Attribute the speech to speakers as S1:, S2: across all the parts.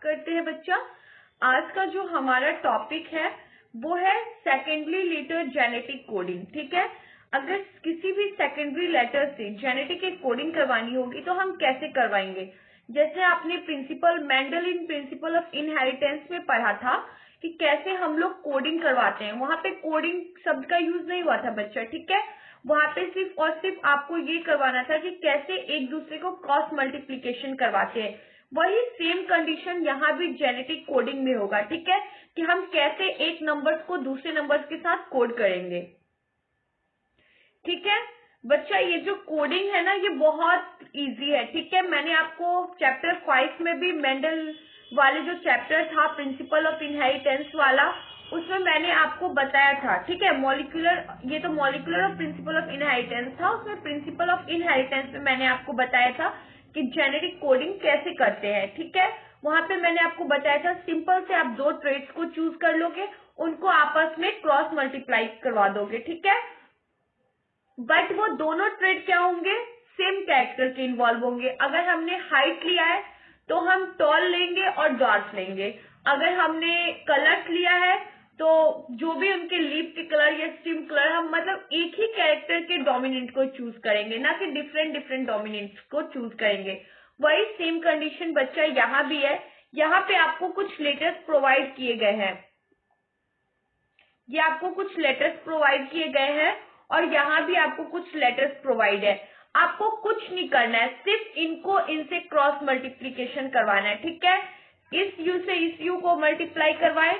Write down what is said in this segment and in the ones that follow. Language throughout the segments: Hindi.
S1: करते हैं बच्चा। आज का जो हमारा टॉपिक है वो है सेकेंडरी लेटर जेनेटिक कोडिंग। ठीक है, अगर किसी भी सेकेंडरी लेटर से जेनेटिक एक कोडिंग करवानी होगी तो हम कैसे करवाएंगे। जैसे आपने principle Mendel principle of inheritance में पढ़ा था कि कैसे हम लोग कोडिंग करवाते हैं, वहां पे कोडिंग शब्द का यूज नहीं हुआ था बच्चा। ठीक है, वहां पे सिर्फ और सिर्फ आपको ये करवाना था कि कैसे एक दूसरे को क्रॉस मल्टीप्लीकेशन करवाते हैं। वही सेम कंडीशन यहाँ भी जेनेटिक कोडिंग में होगा। ठीक है, कि हम कैसे एक नंबर्स को दूसरे नंबर्स के साथ कोड करेंगे। ठीक है बच्चा, ये जो कोडिंग है ना ये बहुत इजी है। ठीक है, मैंने आपको चैप्टर 5 में भी मेंडल वाले जो चैप्टर था प्रिंसिपल ऑफ इनहेरिटेंस वाला, उसमें मैंने आपको बताया था। ठीक है, मॉलिक्यूलर, ये तो molecular of principal of inheritance था, उसमें प्रिंसिपल ऑफ इनहेरिटेंस में मैंने आपको बताया था कि जेनेटिक कोडिंग कैसे करते हैं। ठीक है, वहां पे मैंने आपको बताया था सिंपल से आप दो ट्रेड्स को चूज कर लोगे, उनको आपस में क्रॉस मल्टीप्लाई करवा दोगे। ठीक है, बट वो दोनों ट्रेड क्या होंगे, सेम कैरेक्टर के इन्वॉल्व होंगे। अगर हमने हाइट लिया है तो हम टॉल लेंगे और डॉट्स लेंगे। अगर हमने कलर्स लिया है तो जो भी उनके लीफ के कलर या स्ट्रीम कलर, हम मतलब एक ही कैरेक्टर के डोमिनेंट को चूज करेंगे, ना कि डिफरेंट डिफरेंट डोमिनेंट्स को चूज करेंगे। वही सेम कंडीशन बच्चा यहाँ भी है। यहाँ पे आपको कुछ लेटर्स प्रोवाइड किए गए हैं, ये आपको कुछ लेटर्स प्रोवाइड किए गए हैं और यहाँ भी आपको कुछ लेटर्स प्रोवाइड है। आपको कुछ नहीं करना है, सिर्फ इनको इनसे क्रॉस मल्टीप्लीकेशन करवाना है। ठीक है, इस यू से इस यू को मल्टीप्लाई करवाए,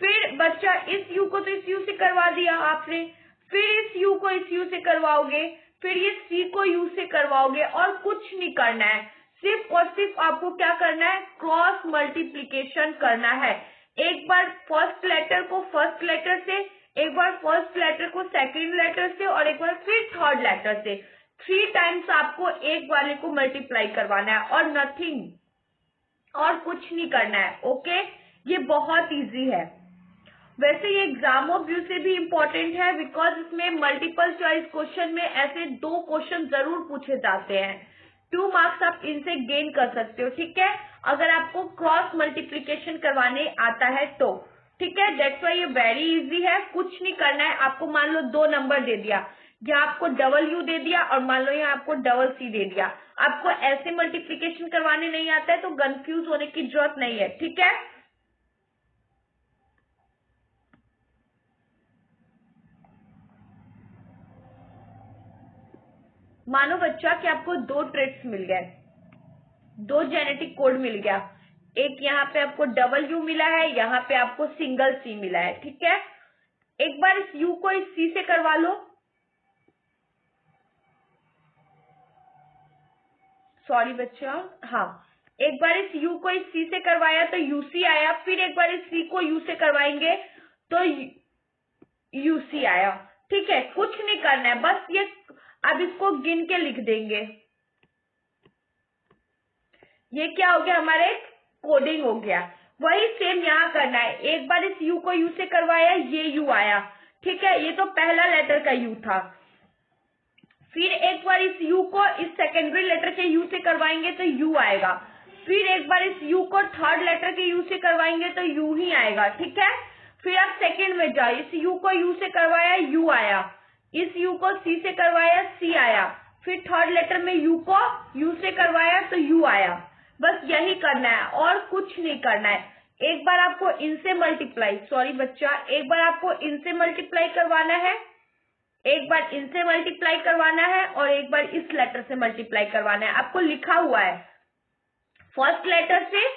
S1: फिर बच्चा इस यू को तो इस यू से करवा दिया आपने, फिर इस यू को इस यू से करवाओगे, फिर ये सी को यू से करवाओगे और कुछ नहीं करना है। सिर्फ और सिर्फ आपको क्या करना है, क्रॉस मल्टीप्लीकेशन करना है। एक बार फर्स्ट लेटर को फर्स्ट लेटर से, एक बार फर्स्ट लेटर को सेकंड लेटर से और एक बार फिर थर्ड लेटर से। 3 टाइम्स आपको एक वाले को मल्टीप्लाई करवाना है और नथिंग, और कुछ नहीं करना है। ओके, ये बहुत इजी है। वैसे ये एग्जाम ऑफ व्यू से भी इम्पोर्टेंट है, बिकॉज इसमें मल्टीपल चॉइस क्वेश्चन में ऐसे 2 क्वेश्चन जरूर पूछे जाते हैं। 2 मार्क्स आप इनसे गेन कर सकते हो। ठीक है, अगर आपको क्रॉस मल्टीप्लीकेशन करवाने आता है तो। ठीक है, दैट्स वाई ये वेरी इजी है, कुछ नहीं करना है। आपको मान लो 2 नंबर दे दिया, यहाँ आपको डबल यू दे दिया और मान लो यहाँ आपको डबल सी दे दिया। आपको ऐसे मल्टीप्लीकेशन करवाने नहीं आता है तो कंफ्यूज होने की जरूरत नहीं है। ठीक है, मानो बच्चा कि आपको 2 ट्रेड्स मिल गए, 2 जेनेटिक कोड मिल गया। एक यहाँ पे आपको डबल यू मिला है, यहाँ पे आपको सिंगल सी मिला है। ठीक है, एक बार इस यू को इस सी से करवा लो, सॉरी बच्चा, हाँ, एक बार इस यू को इस सी से करवाया तो यूसी आया, फिर एक बार इस सी को यू से करवाएंगे तो यूसी आया। ठीक है, कुछ नहीं करना है, बस ये अब इसको गिन के लिख देंगे। ये क्या हो गया, हमारे कोडिंग हो गया। वही सेम यहाँ करना है, एक बार इस यू को यू से करवाया, ये यू आया। ठीक है, ये तो पहला लेटर का यू था। फिर एक बार इस यू को इस सेकेंडरी लेटर के यू से करवाएंगे तो यू आएगा। फिर एक बार इस यू को थर्ड लेटर के यू से करवाएंगे तो यू ही आएगा। ठीक है, फिर आप सेकेंड में जाओ, इस यू को यू से करवाया, यू आया, इस यू को सी से करवाया, सी आया, फिर थर्ड लेटर में यू को यू से करवाया तो यू आया। बस यही करना है और कुछ नहीं करना है। एक बार आपको इनसे मल्टीप्लाई, सॉरी बच्चा, एक बार आपको इनसे मल्टीप्लाई करवाना है, एक बार इनसे मल्टीप्लाई करवाना है और एक बार इस लेटर से मल्टीप्लाई करवाना है। आपको लिखा हुआ है फर्स्ट लेटर से,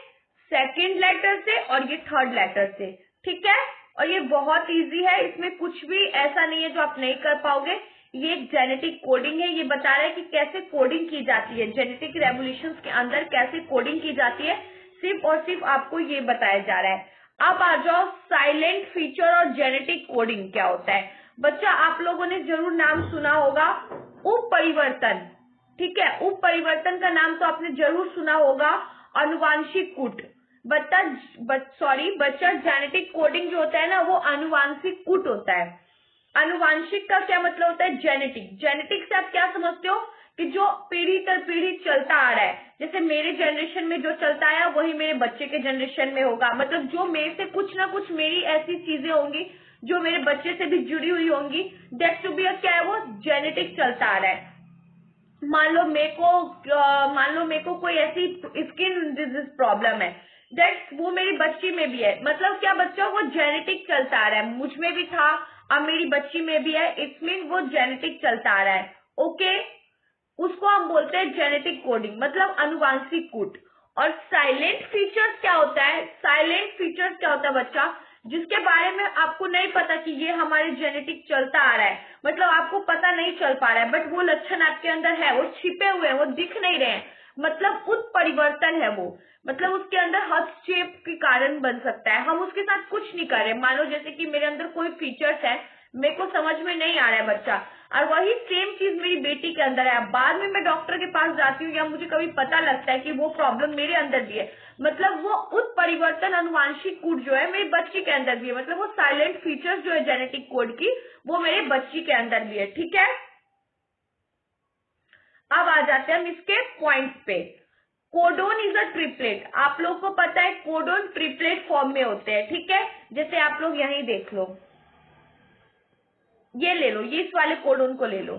S1: सेकंड लेटर से और ये थर्ड लेटर से। ठीक है, और ये बहुत इजी है, इसमें कुछ भी ऐसा नहीं है जो आप नहीं कर पाओगे। ये एक जेनेटिक कोडिंग है, ये बता रहा है कि कैसे कोडिंग की जाती है, जेनेटिक रेवोल्यूशंस के अंदर कैसे कोडिंग की जाती है, सिर्फ और सिर्फ आपको ये बताया जा रहा है। अब आ जाओ साइलेंट फीचर और जेनेटिक कोडिंग क्या होता है। बच्चा, आप लोगों ने जरूर नाम सुना होगा उप परिवर्तन। ठीक है, उप परिवर्तन का नाम तो आपने जरूर सुना होगा, अनुवांशिक कूट। बच्चा, जेनेटिक कोडिंग जो होता है ना वो अनुवांशिक कूट होता है। अनुवांशिक का क्या मतलब होता है, जेनेटिक। जेनेटिक से आप क्या समझते हो कि जो पीढ़ी दर पीढ़ी चलता आ रहा है, जैसे मेरे जनरेशन में जो चलता आया वही मेरे बच्चे के जनरेशन में होगा, मतलब जो मेरे से कुछ ना कुछ मेरी ऐसी चीजें होंगी जो मेरे बच्चे से भी जुड़ी हुई होंगी, दैट टू बी क्या है, वो जेनेटिक चलता आ रहा है। मान लो मेरे को कोई ऐसी स्किन डिजीज प्रॉब्लम है, दैट वो मेरी बच्ची में भी है, मतलब क्या बच्चा वो जेनेटिक चलता आ रहा है, मुझ में भी था अब मेरी बच्ची में भी है, इट्स मीन वो जेनेटिक चलता आ रहा है। ओके, उसको हम बोलते हैं जेनेटिक कोडिंग, मतलब अनुवांशिक कूट। और साइलेंट फीचर्स क्या होता है, साइलेंट फीचर्स क्या होता है बच्चा, जिसके बारे में आपको नहीं पता कि ये हमारे जेनेटिक चलता आ रहा है, मतलब आपको पता नहीं चल पा रहा है, बट वो लक्षण आपके अंदर है, वो छिपे हुए हैं, वो दिख नहीं रहे हैं, मतलब उत्परिवर्तन है वो, मतलब उसके अंदर हस्तक्षेप के कारण बन सकता है, हम उसके साथ कुछ नहीं कर रहे। मान लो जैसे कि मेरे अंदर कोई फीचर्स है, मेरे को समझ में नहीं आ रहा है बच्चा, और वही सेम चीज मेरी बेटी के अंदर है, बाद में मैं डॉक्टर के पास जाती हूँ या मुझे कभी पता लगता है कि वो प्रॉब्लम मेरे अंदर भी है, मतलब वो उत्परिवर्तन अनुवांशिक कूट जो है मेरी बच्ची के अंदर भी है, मतलब वो साइलेंट फीचर्स जो है जेनेटिक कोड की वो मेरे बच्ची के अंदर भी है। ठीक है, अब आ जाते हैं हम इसके पॉइंट्स पे। कोडोन इज अ ट्रिपलेट, आप लोग को पता है कोडोन ट्रिपलेट फॉर्म में होते हैं। ठीक है, जैसे आप लोग यही देख लो, ये ले लो, ये इस वाले कोडोन को ले लो,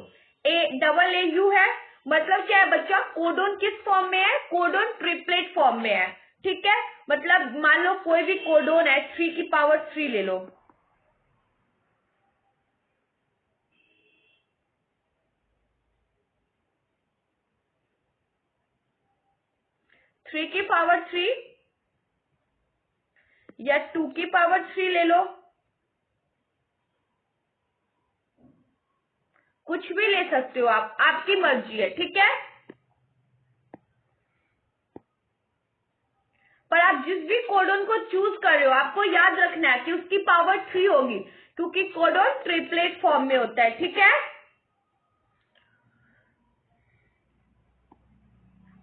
S1: AAU है, मतलब क्या है बच्चा, कोडोन किस फॉर्म में है, कोडोन ट्रिपलेट फॉर्म में है। ठीक है, मतलब मान लो कोई भी कोडोन है 3 की पावर 3 ले लो, थ्री की पावर 3 या 2 की पावर 3 ले लो, कुछ भी ले सकते हो आप, आपकी मर्जी है। ठीक है, पर आप जिस भी कोडोन को चूज कर रहे हो आपको याद रखना है कि उसकी पावर 3 होगी, क्योंकि कोडोन ट्रिपलेट फॉर्म में होता है। ठीक है,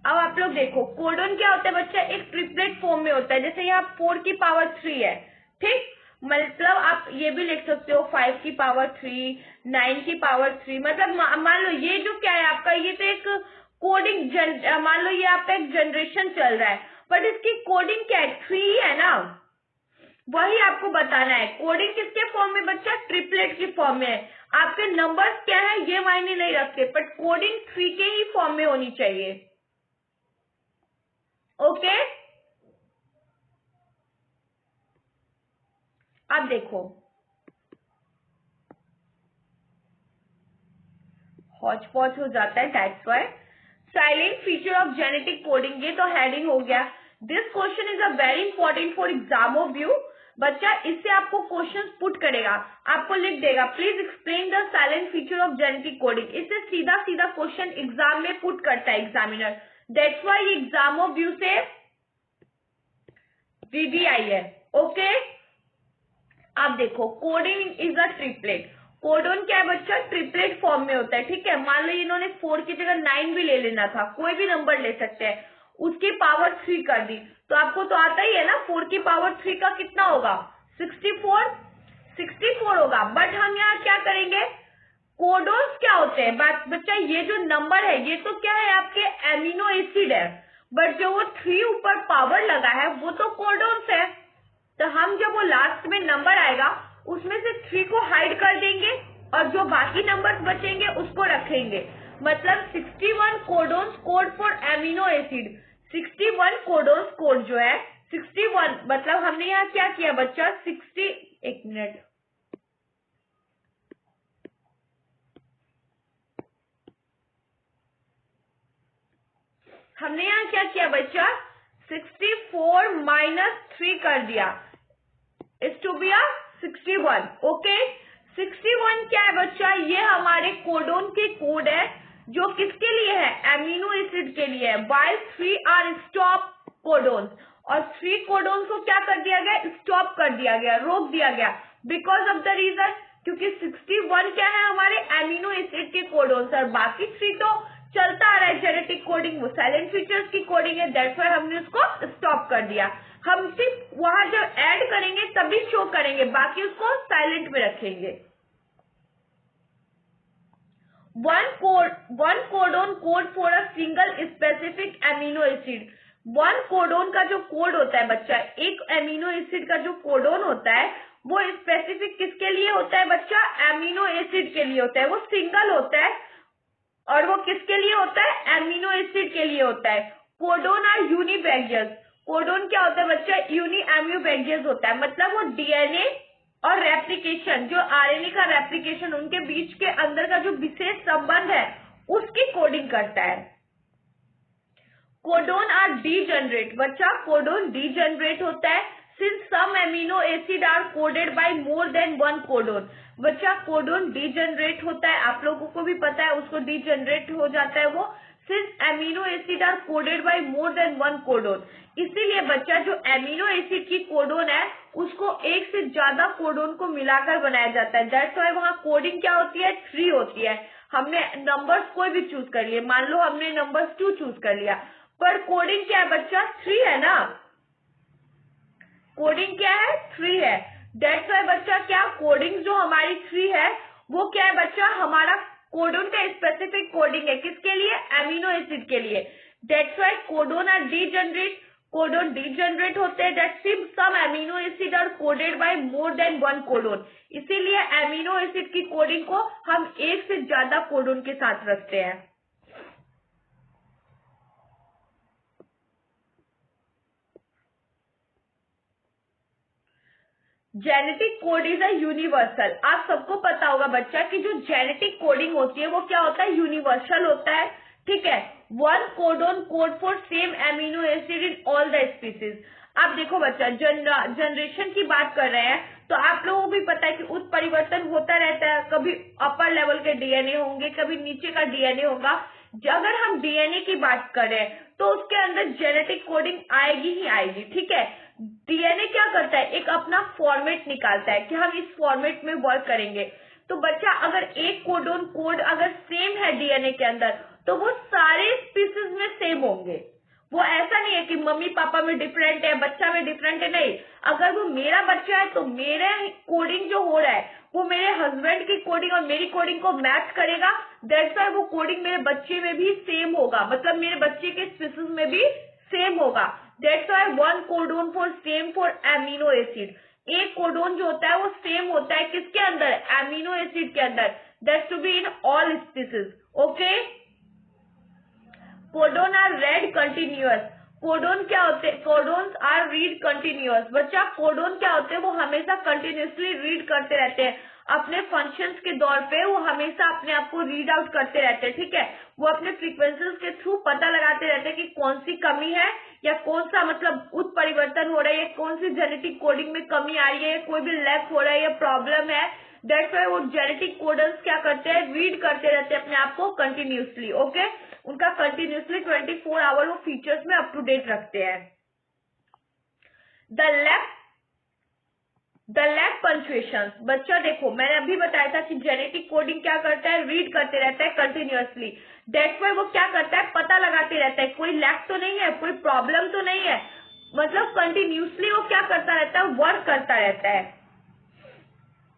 S1: अब आप लोग देखो कोडोन क्या होता है बच्चा, एक ट्रिपलेट फॉर्म में होता है, जैसे यहाँ 4 की पावर 3 है, ठीक, मतलब आप ये भी लिख सकते हो 5 की पावर 3, 9 की पावर 3, मतलब मान लो ये जो क्या है आपका, ये तो एक कोडिंग मान लो ये आपका एक जनरेशन चल रहा है, बट इसकी कोडिंग क्या है, 3 है ना, वही आपको बताना है। कोडिंग किसके फॉर्म में बच्चा, ट्रिपलेट की फॉर्म में है, आपके नंबर्स क्या है ये मायने नहीं रखते, बट कोडिंग 3 के ही फॉर्म में होनी चाहिए। ओके, अब देखो हॉच पॉच हो जाता है, that's why silent feature of genetic coding, ये तो हेडिंग हो गया। This question is a very important for exam of view, बच्चा इससे आपको क्वेश्चन पुट करेगा, आपको लिख देगा please explain the silent feature of genetic coding, इससे सीधा सीधा क्वेश्चन एग्जाम में पुट करता है examiner, that's why exam of view से VBI है। ओके, अब देखो coding is a triplet, codon क्या है बच्चा, ट्रिपलेट फॉर्म में होता है। ठीक है, मान लो इन्होंने 4 की जगह 9 भी ले लेना था, कोई भी नंबर ले सकते हैं, उसकी पावर 3 कर दी, तो आपको तो आता ही है ना 4 की पावर 3 का कितना होगा, 64 होगा। बट हम यहाँ क्या करेंगे, कोडोन्स क्या होते हैं बच्चा, ये जो नंबर है ये तो क्या है आपके एमिनो एसिड है, बट जो वो 3 ऊपर पावर लगा है वो तो कोडोन्स है, तो हम जब वो लास्ट में नंबर आएगा उसमें से 3 को हाइड कर देंगे और जो बाकी नंबर्स बचेंगे उसको रखेंगे, मतलब 61 codons code for amino acid, 61 codons code जो है 61, मतलब हमने यहाँ क्या किया बच्चा, 60, एक मिनट, हमने यहाँ क्या किया बच्चा, 64 माइनस 3 कर दिया, इज टू बी 61। ओके, 61 क्या है बच्चा, ये हमारे कोडोन के कोड है, जो किसके लिए है, एमिनो एसिड के लिए है, वाइल 3 आर स्टॉप कोडोन, और 3 कोडोन को क्या कर दिया गया, स्टॉप कर दिया गया, रोक दिया गया, बिकॉज ऑफ द रीजन, क्योंकि 61 क्या है हमारे एमिनो एसिड के कोडोन, और बाकी 3 तो चलता आ रहा है जेनेटिक कोडिंग, वो साइलेंट फीचर्स की कोडिंग है, दैट्स व्हाई हमने उसको स्टॉप कर दिया। हम सिर्फ वहां जब ऐड करेंगे तभी शो करेंगे, बाकी उसको साइलेंट में रखेंगे। One codon code for a single specific amino acid. One codon का जो कोड होता है बच्चा, एक एमिनो एसिड का जो कोडोन होता है वो स्पेसिफिक किसके लिए होता है बच्चा? एमिनो एसिड के लिए होता है। वो सिंगल होता है और वो किसके लिए होता है? एमिनो एसिड के लिए होता है। Codon are यूनिबैगियस। कोडोन क्या होता है बच्चा? यूनिएम्यूबैगियस होता है, मतलब वो डीएनए और रेप्लिकेशन, जो आरएनए का रेप्लिकेशन, उनके बीच के अंदर का जो विशेष संबंध है उसकी कोडिंग करता है। Codon are degenerate. बच्चा कोडोन डीजनरेट होता है since some amino acid are coded by more than one codon. बच्चा कोडोन डीजनरेट होता है, आप लोगों को भी पता है, उसको डीजनरेट हो जाता है वो since amino acid are coded by more than one codon. इसीलिए बच्चा जो एमिनो एसिड की कोडोन है उसको एक से ज्यादा कोडोन को मिलाकर बनाया जाता है। दैट्स व्हाई वहां कोडिंग क्या होती है? 3 होती है। हमने नंबर्स कोई भी चूज कर लिए, मान लो हमने नंबर्स 2 चूज कर लिया, पर कोडिंग क्या है बच्चा? 3 है ना। कोडिंग क्या है? 3 है। दैट्स व्हाई बच्चा क्या कोडिंग जो हमारी 3 है वो क्या है बच्चा? हमारा कोडोन का स्पेसिफिक कोडिंग है किसके लिए? एमिनो एसिड के लिए। That's why codon are degenerate. Codon degenerate होते हैं that since some amino acid are coded by more than one codon. इसीलिए एमिनो एसिड की कोडिंग को हम एक से ज्यादा कोडोन के साथ रखते हैं। Genetic code is a universal. आप सबको पता होगा बच्चा कि जो जेनेटिक कोडिंग होती है वो क्या होता है? यूनिवर्सल होता है, ठीक है। One codon code for same amino acid in all the species. आप देखो बच्चा, जनरेशन की बात कर रहे हैं तो आप लोगों को भी पता है कि उत्परिवर्तन होता रहता है। कभी अपर लेवल के डीएनए होंगे, कभी नीचे का डीएनए होगा। अगर हम डीएनए की बात करें तो उसके अंदर जेनेटिक कोडिंग आएगी ही आएगी, ठीक है। डीएनए क्या करता है? एक अपना फॉर्मेट निकालता है कि हम इस फॉर्मेट में वर्क करेंगे। तो बच्चा अगर एक कोडोन कोड अगर सेम है डीएनए के अंदर तो वो सारे स्पीसीज में सेम होंगे। वो ऐसा नहीं है कि मम्मी पापा में डिफरेंट है, बच्चा में डिफरेंट है, नहीं। अगर वो मेरा बच्चा है तो मेरे कोडिंग जो हो रहा है वो मेरे हस्बैंड की कोडिंग और मेरी कोडिंग को मैच करेगा। दैट्स व्हाई वो कोडिंग मेरे बच्चे में भी सेम होगा, मतलब मेरे बच्चे के स्पीसीज में भी सेम होगा। That's why one codon for same for amino acid. एक कोडोन जो होता है वो सेम होता है किसके अंदर? एमिनो एसिड के अंदर। That's to be in all species. Okay. Codon are read continuous. Codon क्या होते हैं? Codons are read continuous. बच्चा कोडोन क्या होते हैं? वो हमेशा कंटिन्यूअसली रीड करते रहते हैं। अपने फंक्शंस के दौर पे वो हमेशा अपने आप को रीड आउट करते रहते हैं, ठीक है। वो अपने फ्रीक्वेंसीज के थ्रू पता लगाते रहते हैं कि कौन सी कमी है या कौन सा मतलब उत्परिवर्तन हो रहा है, कौन सी जेनेटिक कोडिंग में कमी आ रही है, कोई भी लैक हो रहा है या प्रॉब्लम है। दैट्स व्हाई वो जेनेटिक कोडर्स क्या करते हैं? रीड करते रहते हैं अपने आप को कंटिन्यूअसली। ओके। उनका कंटिन्यूअसली 24 आवर वो फीचर्स में अप टू डेट रखते हैं। The lab punctuation. बच्चा देखो, मैंने अभी बताया था कि जेनेटिक कोडिंग क्या करता है? रीड करते रहता है कंटिन्यूअसली। दैट्स व्हाई वो क्या करता है? पता लगाते रहता है कोई लैक तो नहीं है, कोई प्रॉब्लम तो नहीं है, मतलब कंटिन्यूअसली वो क्या करता रहता है? वर्क करता रहता है।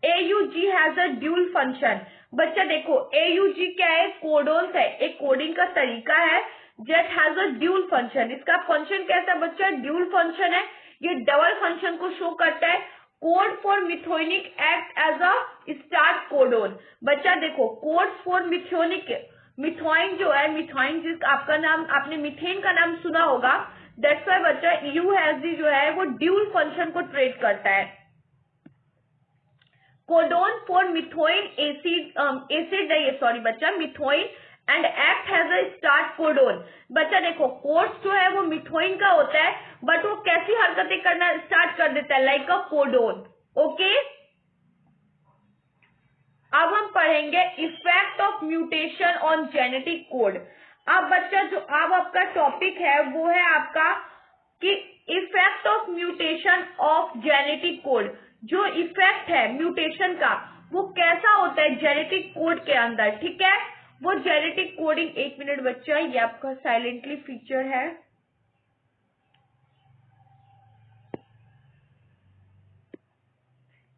S1: AUG has a dual function. बच्चा देखो, AUG क्या है? कोडोन्स है, एक कोडिंग का तरीका है that has a dual function. इसका फंक्शन कैसा बच्चा? ड्यूल फंक्शन है। ये डबल फंक्शन को शो करता है। Code for methionine act as a start codon. बच्चा देखो, कोड फॉर मिथोनिक, मिथोइन जो है, मिथोइन जिस आपका नाम, आपने मिथेन का नाम सुना होगा। दैट्स व्हाई बच्चा UHG जो है वो ड्यूल फंक्शन को ट्रेड करता है। कोडोन फॉर मिथोइन एसिड नहीं है, सॉरी बच्चा, methionine and act has a start codon. बच्चा देखो, कोड्स जो है वो मिथोइन का होता है बट वो कैसी हरकतें करना स्टार्ट कर देता है? लाइक अ कोडोन। ओके। अब हम पढ़ेंगे effect of mutation on genetic code. अब बच्चा जो अब आपका टॉपिक है वो है आपका कि effect of mutation of genetic code. जो इफेक्ट है म्यूटेशन का वो कैसा होता है जेनेटिक कोड के अंदर, ठीक है। वो जेनेटिक कोडिंग, एक मिनट बच्चा, ये आपका साइलेंटली फीचर है।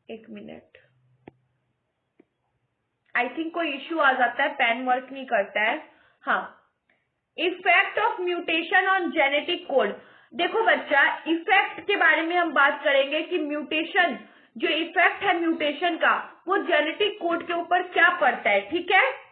S1: एक मिनट, आई थिंक कोई इश्यू आ जाता है, पेन वर्क नहीं करता है। हाँ, effect of mutation on genetic code. देखो बच्चा, इफेक्ट के बारे में हम बात करेंगे कि म्यूटेशन, जो इफेक्ट है म्यूटेशन का, वो जेनेटिक कोड के ऊपर क्या पड़ता है, ठीक है।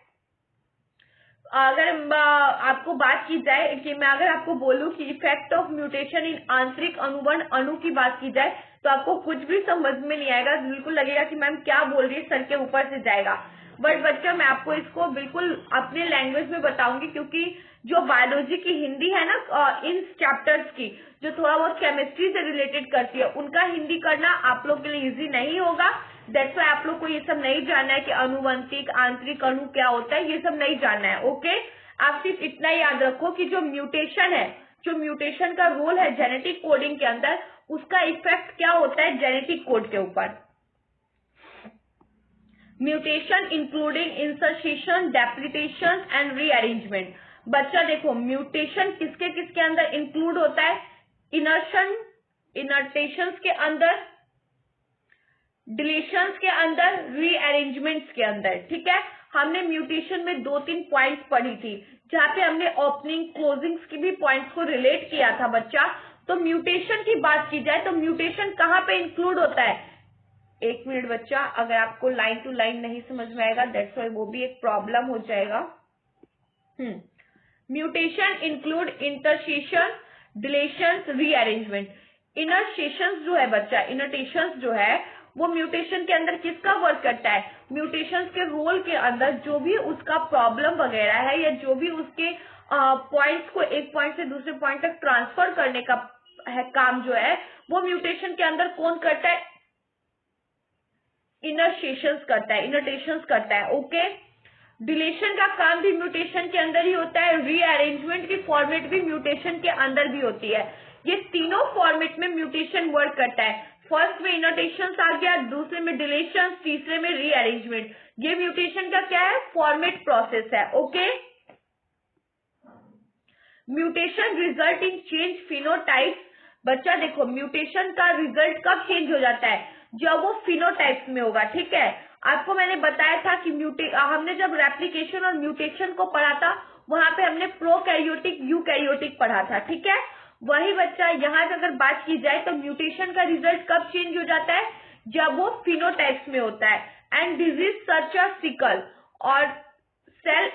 S1: अगर आपको बात की जाए कि मैं अगर आपको बोलूं कि इफेक्ट ऑफ म्यूटेशन इन आंतरिक अनुवर्ण अणु की बात की जाए तो आपको कुछ भी समझ में नहीं आएगा, बिल्कुल लगेगा कि मैम क्या बोल रही है, सर के ऊपर से जाएगा। बट बच्चा मैं आपको इसको बिल्कुल अपने लैंग्वेज में बताऊंगी, क्योंकि जो बायोलॉजी की हिंदी है ना इन चैप्टर्स की, जो थोड़ा बहुत केमिस्ट्री से रिलेटेड करती है, उनका हिंदी करना आप लोग के लिए इजी नहीं होगा। दैट्स वाई आप लोग को ये सब नहीं जानना है कि अनुवंशिक आंतरिक अणु क्या होता है, ये सब नहीं जानना है। ओके, आप सिर्फ इतना याद रखो कि जो म्यूटेशन है, जो म्यूटेशन का रोल है जेनेटिक कोडिंग के अंदर, उसका इफेक्ट क्या होता है जेनेटिक कोड के ऊपर। Mutation including insertion, deletion and rearrangement. बच्चा देखो, म्यूटेशन किसके किसके अंदर इंक्लूड होता है, इनर्टेशंस के अंदर, डिलीशंस के अंदर, रीअरेंजमेंट्स के अंदर, ठीक है। हमने म्यूटेशन में 2-3 पॉइंट्स पढ़ी थी, जहां पे हमने ओपनिंग क्लोजिंग्स की भी पॉइंट्स को रिलेट किया था बच्चा। तो म्यूटेशन की बात की जाए तो म्यूटेशन कहाँ पे इंक्लूड होता है। एक मिनट बच्चा, अगर आपको लाइन टू लाइन नहीं समझ में आएगा, दैट्स व्हाई वो भी एक प्रॉब्लम हो जाएगा। Mutation include insertion, deletions, rearrangement. Insertions जो है बच्चा, इनर्टेशंस जो है वो म्यूटेशन के अंदर किसका वर्क करता है, म्यूटेशंस के रोल के अंदर जो भी उसका प्रॉब्लम वगैरह है, या जो भी उसके पॉइंट्स को एक पॉइंट से दूसरे पॉइंट तक ट्रांसफर करने का है काम जो है, वो म्यूटेशन के अंदर कौन करता है, इनर्सेशंस करता है, इनर्टेशंस करता है। ओके, डिलीशन का काम भी म्यूटेशन के अंदर ही होता है, रीअरेंजमेंट की फॉर्मेट भी म्यूटेशन के अंदर भी होती है। ये तीनों फॉर्मेट में म्यूटेशन वर्क करता है। फर्स्ट में इनर्टेशंस आ गया, दूसरे में डिलीशन, तीसरे में रीअरेंजमेंट। ये म्यूटेशन का क्या है, फॉर्मेट प्रोसेस है। Okay, mutation result in change phenotypes. बच्चा देखो, म्यूटेशन का रिजल्ट कब चेंज हो जाता है, जब वो फिनोटाइप्स में होगा, ठीक है। आपको मैंने बताया था कि हमने जब रेप्लिकेशन और म्यूटेशन को पढ़ा था, वहां पे हमने प्रोकैरियोटिक यूकैरियोटिक पढ़ा था, ठीक है। वही बच्चा यहाँ अगर बात की जाए तो म्यूटेशन का रिजल्ट कब चेंज हो जाता है, जब वो फिनोटाइप्स में होता है। And disease such as sickle और सेल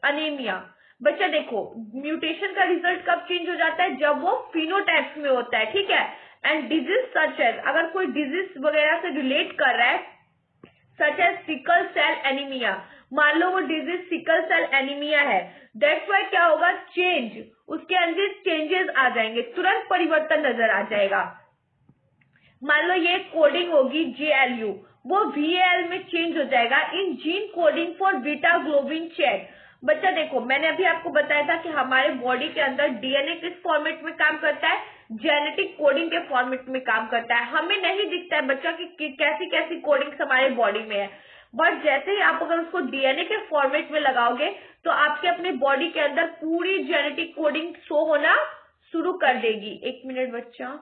S1: अनीमिया। बच्चा देखो, म्यूटेशन का रिजल्ट कब चेंज हो जाता है, जब वो फिनोटाइप्स में होता है, ठीक है। एंड डिजीज सच एज, अगर कोई डिजीज वगैरह से रिलेट कर रहा है, such as sickle cell anaemia, मान लो वो डिजीज सिकल सेल एनीमिया है, दैट्स वाई क्या होगा, चेंज, उसके अंदर चेंजेस आ जाएंगे, तुरंत परिवर्तन नजर आ जाएगा। मान लो ये कोडिंग होगी JLU, वो VAL में चेंज हो जाएगा in gene coding for beta globin chain. बच्चा देखो, मैंने अभी आपको बताया था कि हमारे बॉडी के अंदर DNA किस फॉर्मेट में काम करता है, जेनेटिक कोडिंग के फॉर्मेट में काम करता है। हमें नहीं दिखता है बच्चा कि कैसी कैसी कोडिंग्स हमारे बॉडी में है, बट जैसे ही आप अगर उसको DNA के फॉर्मेट में लगाओगे तो आपके अपने बॉडी के अंदर पूरी जेनेटिक कोडिंग शो होना शुरू कर देगी। एक मिनट बच्चा,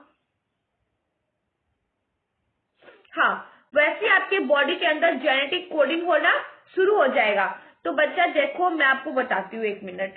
S1: हाँ, वैसे आपके बॉडी के अंदर जेनेटिक कोडिंग होना शुरू हो जाएगा। तो बच्चा देखो, मैं आपको बताती हूँ, एक मिनट।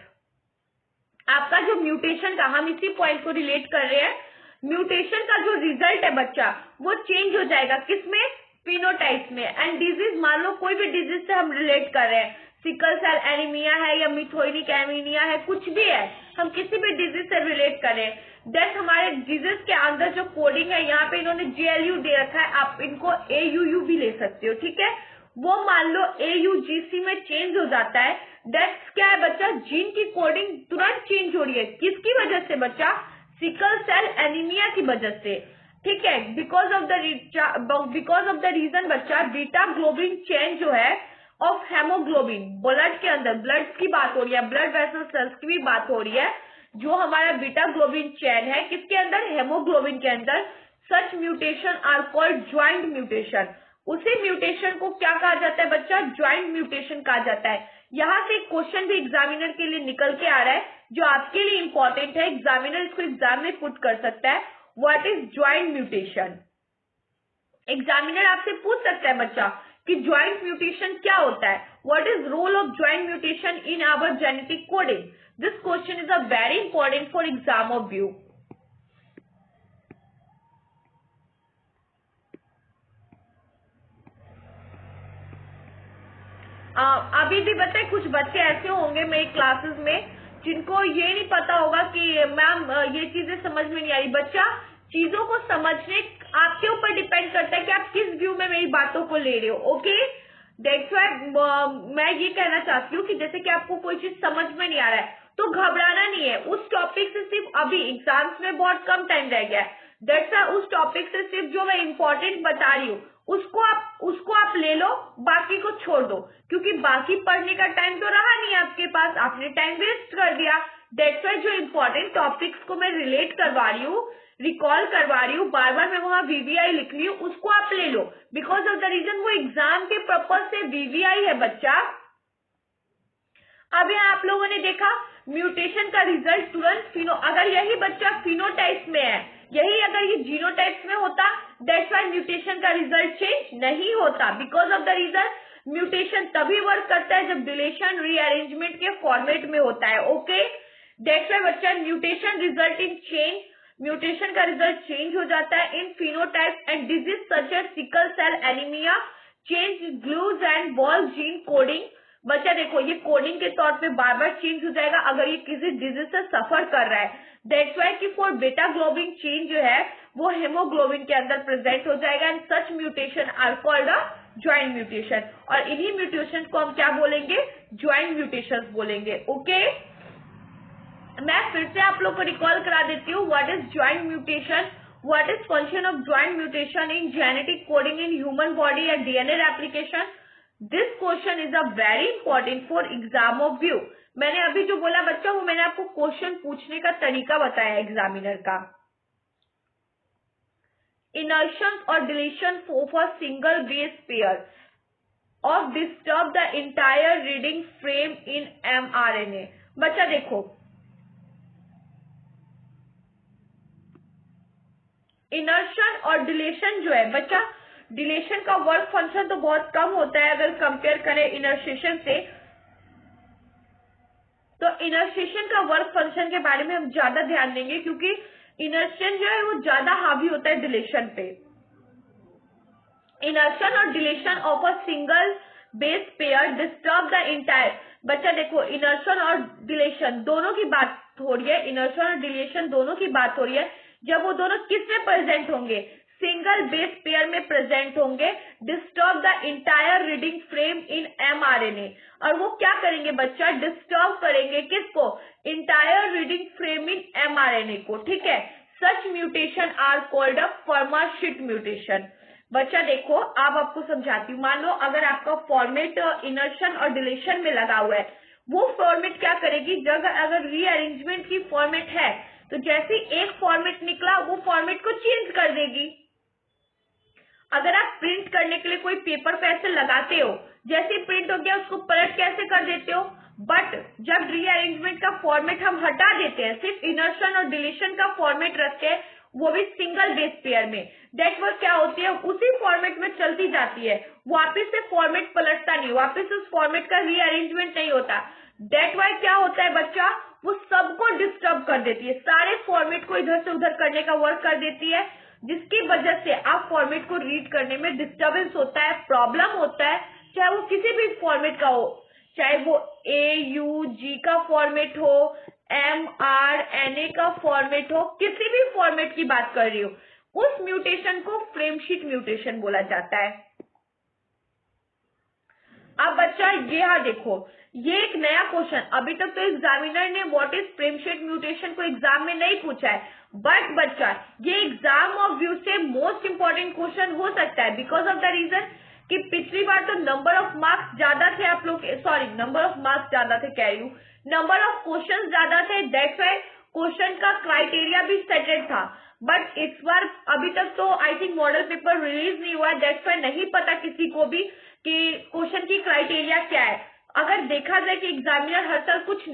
S1: आपका जो म्यूटेशन का, हम इसी पॉइंट को रिलेट कर रहे हैं, म्यूटेशन का जो रिजल्ट है बच्चा, वो चेंज हो जाएगा किसमें, फिनोटाइप में। एंड डिजीज, मान लो कोई भी डिजीज से हम रिलेट कर रहे हैं, सिकल सेल एनीमिया है या मिथोइनिक एनीमिया है, कुछ भी है, हम किसी भी डिजीज से रिलेट कर रहे हैं, दैट हमारे डिजीज के अंदर जो कोडिंग है, यहाँ पे इन्होंने JLU दे रखा है, आप इनको AUU भी ले सकते हो, ठीक है। वो मान लो AUGC में चेंज हो जाता है, दैट्स क्या है बच्चा, जीन की कोडिंग तुरंत चेंज हो रही है, किसकी वजह से बच्चा, सिकल सेल एनीमिया की वजह से, ठीक है। बिकॉज ऑफ द रीजन बच्चा, बीटा ग्लोबिन चेन जो है ऑफ हेमोग्लोबिन, ब्लड के अंदर, ब्लड की बात हो रही है, ब्लड वेसल सेल्स की भी बात हो रही है, जो हमारा बीटा ग्लोबिन चेन है किसके अंदर, हेमोग्लोबिन के अंदर। Such mutation are called joint mutation. उसी म्यूटेशन को क्या कहा जाता है बच्चा, ज्वाइंट म्यूटेशन कहा जाता है। यहाँ से एक क्वेश्चन भी एग्जामिनर के लिए निकल के आ रहा है, जो आपके लिए इंपॉर्टेंट है, एग्जामिनर इसको एग्जाम में पुट कर सकता है। What is joint mutation, examiner आपसे पूछ सकता है बच्चा कि ज्वाइंट म्यूटेशन क्या होता है, what is role of joint mutation in our genetic coding. This question is a very important for exam of view. अभी भी पता है कुछ बच्चे ऐसे होंगे मेरी क्लासेस में जिनको ये नहीं पता होगा कि मैम ये चीजें समझ में नहीं आ रही। बच्चा चीजों को समझने आपके ऊपर डिपेंड करता है कि आप किस व्यू में मेरी बातों को ले रहे हो। ओके, दैट्स व्हाई मैं ये कहना चाहती हूँ कि जैसे कि आपको कोई चीज समझ में नहीं आ रहा है तो घबराना नहीं है। उस टॉपिक से सिर्फ अभी एग्जाम्स में बहुत कम टाइम रह गया है, दैट्स व्हाई उस टॉपिक से सिर्फ जो मैं इम्पोर्टेंट बता रही हूँ उसको आप ले लो, बाकी को छोड़ दो, क्योंकि बाकी पढ़ने का टाइम तो रहा नहीं आपके पास, आपने टाइम वेस्ट कर दिया। दैट्स व्हाई जो इम्पोर्टेंट टॉपिक्स को मैं रिलेट करवा रही हूँ, रिकॉल करवा रही हूँ, बार बार मैं वहां वीवीआई लिख रही हूँ, उसको आप ले लो। बिकॉज ऑफ द रीजन वो एग्जाम के पर्पज से वीवीआई है बच्चा। अब यहाँ आप लोगों ने देखा म्यूटेशन का रिजल्ट तुरंत अगर यही बच्चा फिनोटाइप में है, यही अगर ये जीनोटाइप में होता, दैट्स व्हाई म्यूटेशन का रिजल्ट चेंज नहीं होता। Because of the reason mutation तभी वर्क करता है जब डिलीशन रीअरेंजमेंट के फॉर्मेट में होता है। ओके, दैट्स व्हाई बच्चा mutation result in change, mutation का रिजल्ट चेंज हो जाता है in phenotype and disease such as sickle cell anaemia, change glu and val gene coding. बच्चा देखो ये कोडिंग के तौर पे बार बार चेंज हो जाएगा अगर ये किसी डिजीज से सफर कर रहा है। दैट्स व्हाई कि फॉर बेटा ग्लोबिन चेंज जो है वो हेमोग्लोबिन के अंदर प्रेजेंट हो जाएगा and such mutation are called a joint mutation. और इन्हीं म्यूटेशन को हम क्या बोलेंगे, ज्वाइंट म्यूटेशन बोलेंगे। ओके, मैं फिर से आप लोग को रिकॉल करा देती हूँ what is joint mutation, what is function of joint mutation in genetic coding in human body and DNA replication. This question is a very important for exam of view. मैंने अभी जो बोला बच्चा वो मैंने आपको क्वेश्चन पूछने का तरीका बताया एग्जामिनर का। इनर्शन और deletion of a single base pair of disturb the entire reading frame in mRNA। बच्चा देखो इनर्शन और डिलीशन जो है बच्चा, डिलीशन का वर्क फंक्शन तो बहुत कम होता है अगर कंपेयर करें इनर्शिएशन से। तो इनर्शिएशन का वर्क फंक्शन के बारे में हम ज्यादा ध्यान देंगे क्योंकि इनर्शिएशन जो है वो ज्यादा हावी होता है डिलीशन पे। इनर्शन और deletion of a single base pair disturb the entire. बच्चा देखो इनर्शन और डिलीशन दोनों की बात हो रही है, इनर्शन और डिलीशन दोनों की बात हो रही है। जब वो दोनों किस में प्रेजेंट होंगे, सिंगल बेस पेयर में प्रेजेंट होंगे, disturb the entire reading frame in mRNA। और वो क्या करेंगे बच्चा, डिस्टर्ब करेंगे किसको, entire reading frame in mRNA को। ठीक है, such mutation are called a frameshift mutation. बच्चा देखो अब आपको समझाती हूँ। मान लो अगर आपका फॉर्मेट इनर्शन और डिलीशन में लगा हुआ है, वो फॉर्मेट क्या करेगी, जब अगर रीअरेंजमेंट की फॉर्मेट है तो जैसे एक फॉर्मेट निकला वो फॉर्मेट को चेंज कर देगी। अगर आप प्रिंट करने के लिए कोई पेपर पे ऐसे लगाते हो, जैसे प्रिंट हो गया उसको पलट कैसे कर देते हो, बट जब रीअरेंजमेंट का फॉर्मेट हम हटा देते हैं, सिर्फ इनर्शन और डिलीशन का फॉर्मेट रखते हैं, वो भी सिंगल बेस पेयर में, दैट वर्क क्या होती है उसी फॉर्मेट में चलती जाती है, वापिस से फॉर्मेट पलटता नहीं, वापिस उस फॉर्मेट का रीअरेंजमेंट नहीं होता। दैट वाई क्या होता है बच्चा, वो सबको डिस्टर्ब कर देती है, सारे फॉर्मेट को इधर से उधर करने का वर्क कर देती है, जिसकी वजह से आप फॉर्मेट को रीड करने में डिस्टर्बेंस होता है, प्रॉब्लम होता है, चाहे वो किसी भी फॉर्मेट का हो, चाहे वो AUG का फॉर्मेट हो, mRNA का फॉर्मेट हो, किसी भी फॉर्मेट की बात कर रही हो, उस म्यूटेशन को फ्रेमशीट म्यूटेशन बोला जाता है। अब बच्चा ये यहाँ देखो, ये एक नया क्वेश्चन, अभी तक तो एग्जामिनर ने व्हाट इज फ्रेमशीट म्यूटेशन को एग्जाम में नहीं पूछा है, बट बच्चा ये एग्जाम ऑफ व्यू से मोस्ट इंपॉर्टेंट क्वेश्चन हो सकता है, बिकॉज ऑफ द रीजन कि पिछली बार तो नंबर ऑफ मार्क्स ज्यादा थे आप लोग, सॉरी नंबर ऑफ मार्क्स ज्यादा थे, कह रही हूँ नंबर ऑफ क्वेश्चन ज्यादा थे, दैट्स व्हाई क्वेश्चन का क्राइटेरिया भी सेटेड था। बट इस बार अभी तक तो I think model paper release नहीं हुआ है, दैट्स व्हाई नहीं पता किसी को भी कि क्वेश्चन की क्राइटेरिया क्या है। अगर देखा जाए कि एग्जामिनर हर साल कुछ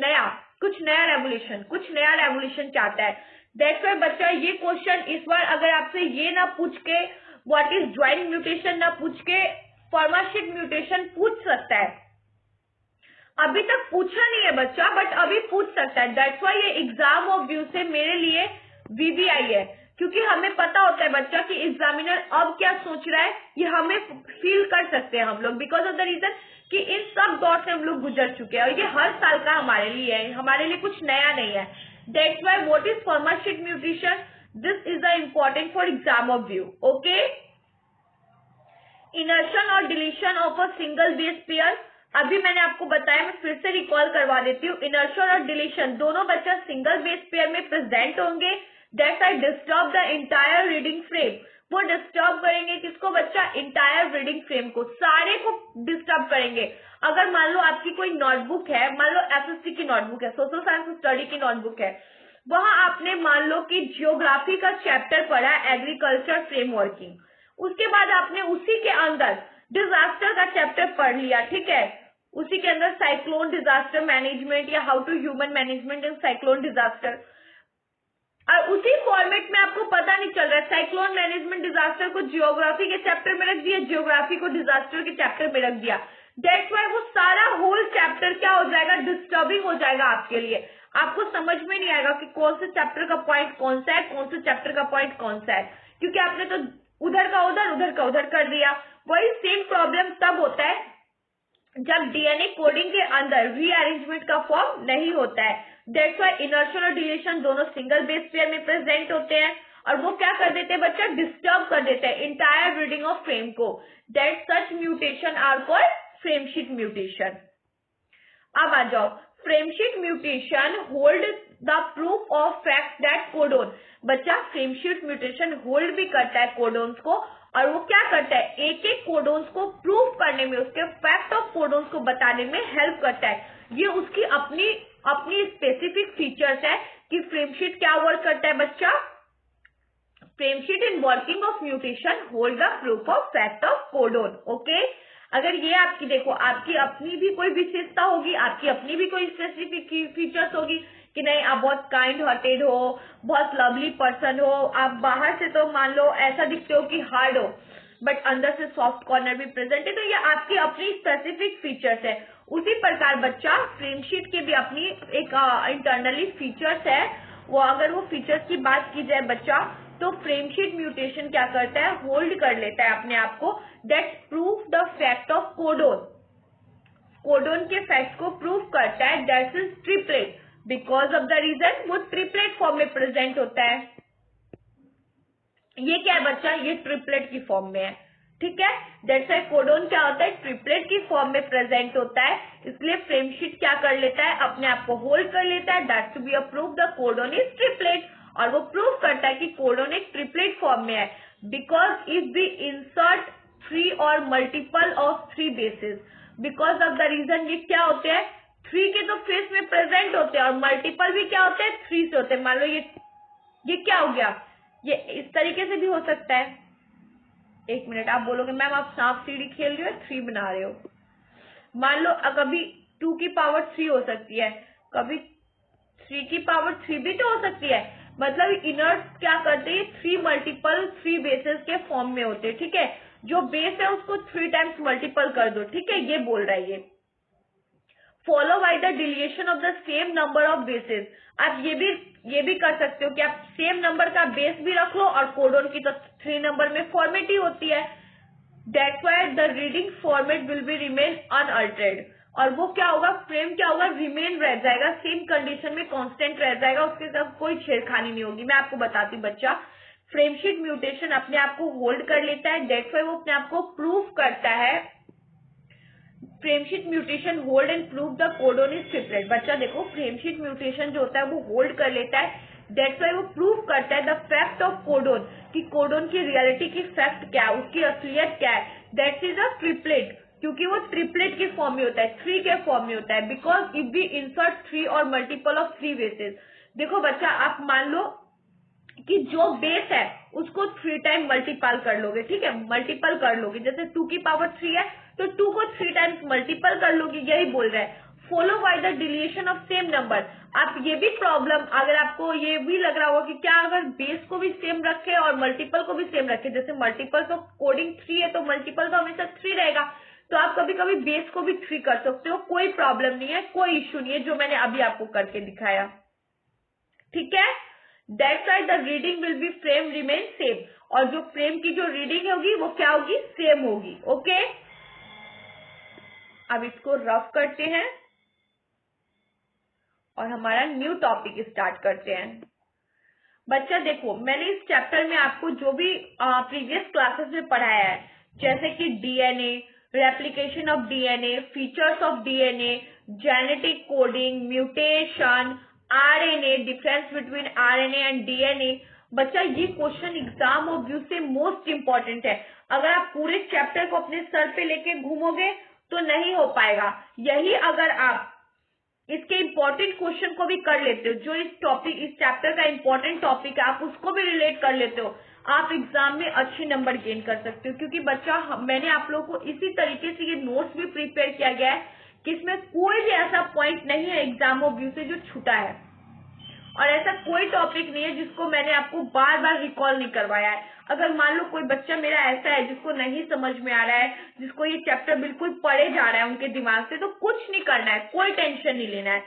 S1: नया रेवोल्यूशन चाहता है, दैट्स व्हाई बच्चा ये क्वेश्चन इस बार अगर आपसे ये ना पूछ के व्हाट इज ज्वाइंट म्यूटेशन ना पूछ के फॉर्माशीट म्यूटेशन पूछ सकता है। अभी तक पूछा नहीं है बच्चा, बट अभी पूछ सकता है। दैट्स व्हाई ये एग्जाम ऑफ व्यू से मेरे लिए वीवीआई है, क्योंकि हमें पता होता है बच्चा कि एग्जामिनर अब क्या सोच रहा है, ये हमें फील कर सकते हैं हम लोग, बिकॉज ऑफ द रीजन कि इन सब दौर से हम लोग गुजर चुके हैं और ये हर साल का हमारे लिए है, हमारे लिए कुछ नया नहीं है। That's why what is frameshift mutation, this is the important for exam of view. Okay, insertion और deletion of a single base pair, अभी मैंने आपको बताया, मैं फिर से रिकॉल करवा देती हूँ। इनर्शन और डिलीशन दोनों बच्चा सिंगल बेस पेयर में प्रेजेंट होंगे। That I disturb the entire reading frame, वो डिस्टर्ब करेंगे किसको बच्चा, इंटायर रीडिंग फ्रेम को, सारे को डिस्टर्ब करेंगे। अगर मान लो आपकी कोई नोटबुक है, मान लो एसएससी की नोटबुक है, सोशल साइंस स्टडी की नोटबुक है, वहां आपने मान लो कि जियोग्राफी का चैप्टर पढ़ा है, एग्रीकल्चर फ्रेमवर्किंग, उसके बाद आपने उसी के अंदर डिजास्टर का चैप्टर पढ़ लिया, ठीक है, उसी के अंदर साइक्लोन डिजास्टर मैनेजमेंट या how to human management in cyclone disaster, और उसी फॉर्मेट में आपको पता नहीं चल रहा है, साइक्लोन मैनेजमेंट डिजास्टर को जियोग्राफी के चैप्टर में रख दिया, जियोग्राफी को डिजास्टर के चैप्टर में रख दिया। दैट्स व्हाई वो सारा होल चैप्टर क्या हो जाएगा, डिस्टर्बिंग हो जाएगा आपके लिए, आपको समझ में नहीं आएगा कि कौन से चैप्टर का पॉइंट कौन सा है, कौन से चैप्टर का पॉइंट कौन सा है, क्योंकि आपने तो उधर का उधर कर दिया। वही सेम प्रॉब्लम तब होता है जब डीएनए कोडिंग के अंदर रीअरेंजमेंट का फॉर्म नहीं होता है। दैट्स व्हाई इनर्शन और डिलीशन दोनों सिंगल बेस पेयर में प्रेजेंट होते हैं, और वो क्या कर देते हैं बच्चा, डिस्टर्ब कर देते हैं इंटायर रीडिंग ऑफ फ्रेम को। That such mutation are called frameshift mutation. अब आ जाओ, frameshift mutation hold the proof of fact that codon, बच्चा फ्रेमशीट म्यूटेशन होल्ड भी करता है कोडोन्स को, और वो क्या करता है, एक एक कोडोन्स को प्रूव करने में, उसके फैक्ट ऑफ कोडोन्स को बताने में हेल्प करता है। ये उसकी अपनी स्पेसिफिक फीचर्स है कि फ्रेमशीट क्या वर्क करता है बच्चा, frameshift in working of mutation hold the proof of fact of codon. Okay, अगर ये आपकी देखो, आपकी अपनी भी कोई विशेषता होगी, आपकी अपनी भी कोई स्पेसिफिक फीचर्स होगी कि नहीं आप बहुत काइंड हार्टेड हो, बहुत लवली पर्सन हो, आप बाहर से तो मान लो ऐसा दिखते हो कि हार्ड हो, बट अंदर से सॉफ्ट कॉर्नर भी प्रेजेंट है, तो ये आपकी अपनी स्पेसिफिक फीचर्स है। उसी प्रकार बच्चा फ्रेमशीट के भी अपनी एक इंटरनली फीचर्स है, वो अगर वो फीचर्स की बात की जाए बच्चा, तो फ्रेमशीट म्यूटेशन क्या करता है, होल्ड कर लेता है अपने आप को, that proof the fact of codon, codon के फैक्ट को प्रूफ करता है, that is triplet, because of the reason वो ट्रिपलेट फॉर्म में प्रेजेंट होता है। ये क्या है बच्चा, ये ट्रिपलेट की फॉर्म में है, ठीक है। दैट्स व्हाई कोडोन क्या होता है, ट्रिपलेट की फॉर्म में प्रेजेंट होता है, इसलिए फ्रेमशीट क्या कर लेता है, अपने आप को होल्ड कर लेता है, that to be a proof the codon is triplet, और वो प्रूफ करता है कि कोडोन एक ट्रिपलेट फॉर्म में है, बिकॉज इफ वी इंसर्ट 3 और multiple of 3 bases, because of the reason ये क्या होते हैं, 3 के तो फेस में प्रेजेंट होते हैं, और मल्टीपल भी क्या होते हैं, 3 से होते हैं। मान लो ये क्या हो गया, ये इस तरीके से भी हो सकता है। एक मिनट, आप बोलोगे मैम आप सांप सीढ़ी खेल रहे हो, 3 बना रहे हो, मान लो कभी 2 की पावर 3 हो सकती है, कभी 3 की पावर 3 भी तो हो सकती है, मतलब इनर्ट क्या करते हैं, 3 मल्टीपल 3 बेसेस के फॉर्म में होते हैं, ठीक है, जो बेस है उसको 3 टाइम्स मल्टीपल कर दो, ठीक है, ये बोल रहा है ये। Follow by the deletion of the same number of bases, आप ये भी कर सकते हो कि आप सेम नंबर का बेस भी रख लो, और कोडोन की तो 3 नंबर में फॉर्मेट ही होती है, that's why the reading format will be remain unaltered, और वो क्या होगा, फ्रेम क्या होगा, रिमेन रह जाएगा, सेम कंडीशन में कांस्टेंट रह जाएगा, उसके साथ कोई छेड़खानी नहीं होगी। मैं आपको बताती हूँ बच्चा, फ्रेमशीट म्यूटेशन अपने आप को होल्ड कर लेता है, दैट्स व्हाई वो अपने आप को प्रूव करता है, frameshift mutation hold and prove the codon is triplet. बच्चा देखो, फ्रेमशीट म्यूटेशन जो होता है वो होल्ड कर लेता है, दैट्स व्हाई वो प्रूव करता है द फैक्ट ऑफ कोडोन, कि कोडोन की रियलिटी की फैक्ट क्या है, उसकी असलियत क्या है, दैट इज अ ट्रिपलेट, क्योंकि वो ट्रिपलेट के फॉर्म में होता है, 3 के फॉर्म में होता है, बिकॉज इफ वी इंसर्ट 3 और मल्टीपल ऑफ 3 बेसेस। देखो बच्चा, आप मान लो कि जो बेस है उसको 3 टाइम मल्टीपल कर लोगे, ठीक है, मल्टीपल कर लोगे, जैसे 2 की पावर 3 है तो 2 को 3 टाइम्स मल्टीपल कर लोगे, यही बोल रहा है। Follow by the deletion of same number. आप ये भी प्रॉब्लम, अगर आपको ये भी लग रहा होगा कि क्या अगर बेस को भी सेम रखे और मल्टीपल को भी सेम रखे, जैसे मल्टीपल तो कोडिंग 3 है तो मल्टीपल तो हमेशा 3 रहेगा, तो आप कभी कभी बेस को भी 3 कर सकते हो, कोई प्रॉब्लम नहीं है, कोई इश्यू नहीं है, जो मैंने अभी आपको करके दिखाया। ठीक है, that's why the reading will be frame remain same, और जो फ्रेम की जो रीडिंग होगी वो क्या होगी, सेम होगी। ओके, अब इसको रफ करते हैं और हमारा न्यू टॉपिक स्टार्ट करते हैं। बच्चा देखो, मैंने इस चैप्टर में आपको जो भी प्रीवियस क्लासेस में पढ़ाया है, जैसे कि DNA, replication of DNA, features of DNA, genetic coding, mutation, RNA, difference between RNA and DNA. बच्चा ये क्वेश्चन एग्जाम और व्यू से मोस्ट इंपॉर्टेंट है। अगर आप पूरे चैप्टर को अपने सर पे लेके घूमोगे तो नहीं हो पाएगा। यही अगर आप इसके इंपॉर्टेंट क्वेश्चन को भी कर लेते हो, जो इस चैप्टर का इंपॉर्टेंट टॉपिक है, आप उसको भी रिलेट कर लेते हो, आप एग्जाम में अच्छे नंबर गेन कर सकते हो। क्योंकि बच्चा मैंने आप लोगों को इसी तरीके से ये नोट्स भी प्रिपेयर किया गया है कि इसमें कोई भी ऐसा पॉइंट नहीं है एग्जाम व्यू से जो छूटा है, और ऐसा कोई टॉपिक नहीं है जिसको मैंने आपको बार बार रिकॉल नहीं करवाया है। अगर मान लो कोई बच्चा मेरा ऐसा है जिसको नहीं समझ में आ रहा है, जिसको ये चैप्टर बिल्कुल पढ़े जा रहा है उनके दिमाग से, तो कुछ नहीं करना है, कोई टेंशन नहीं लेना है।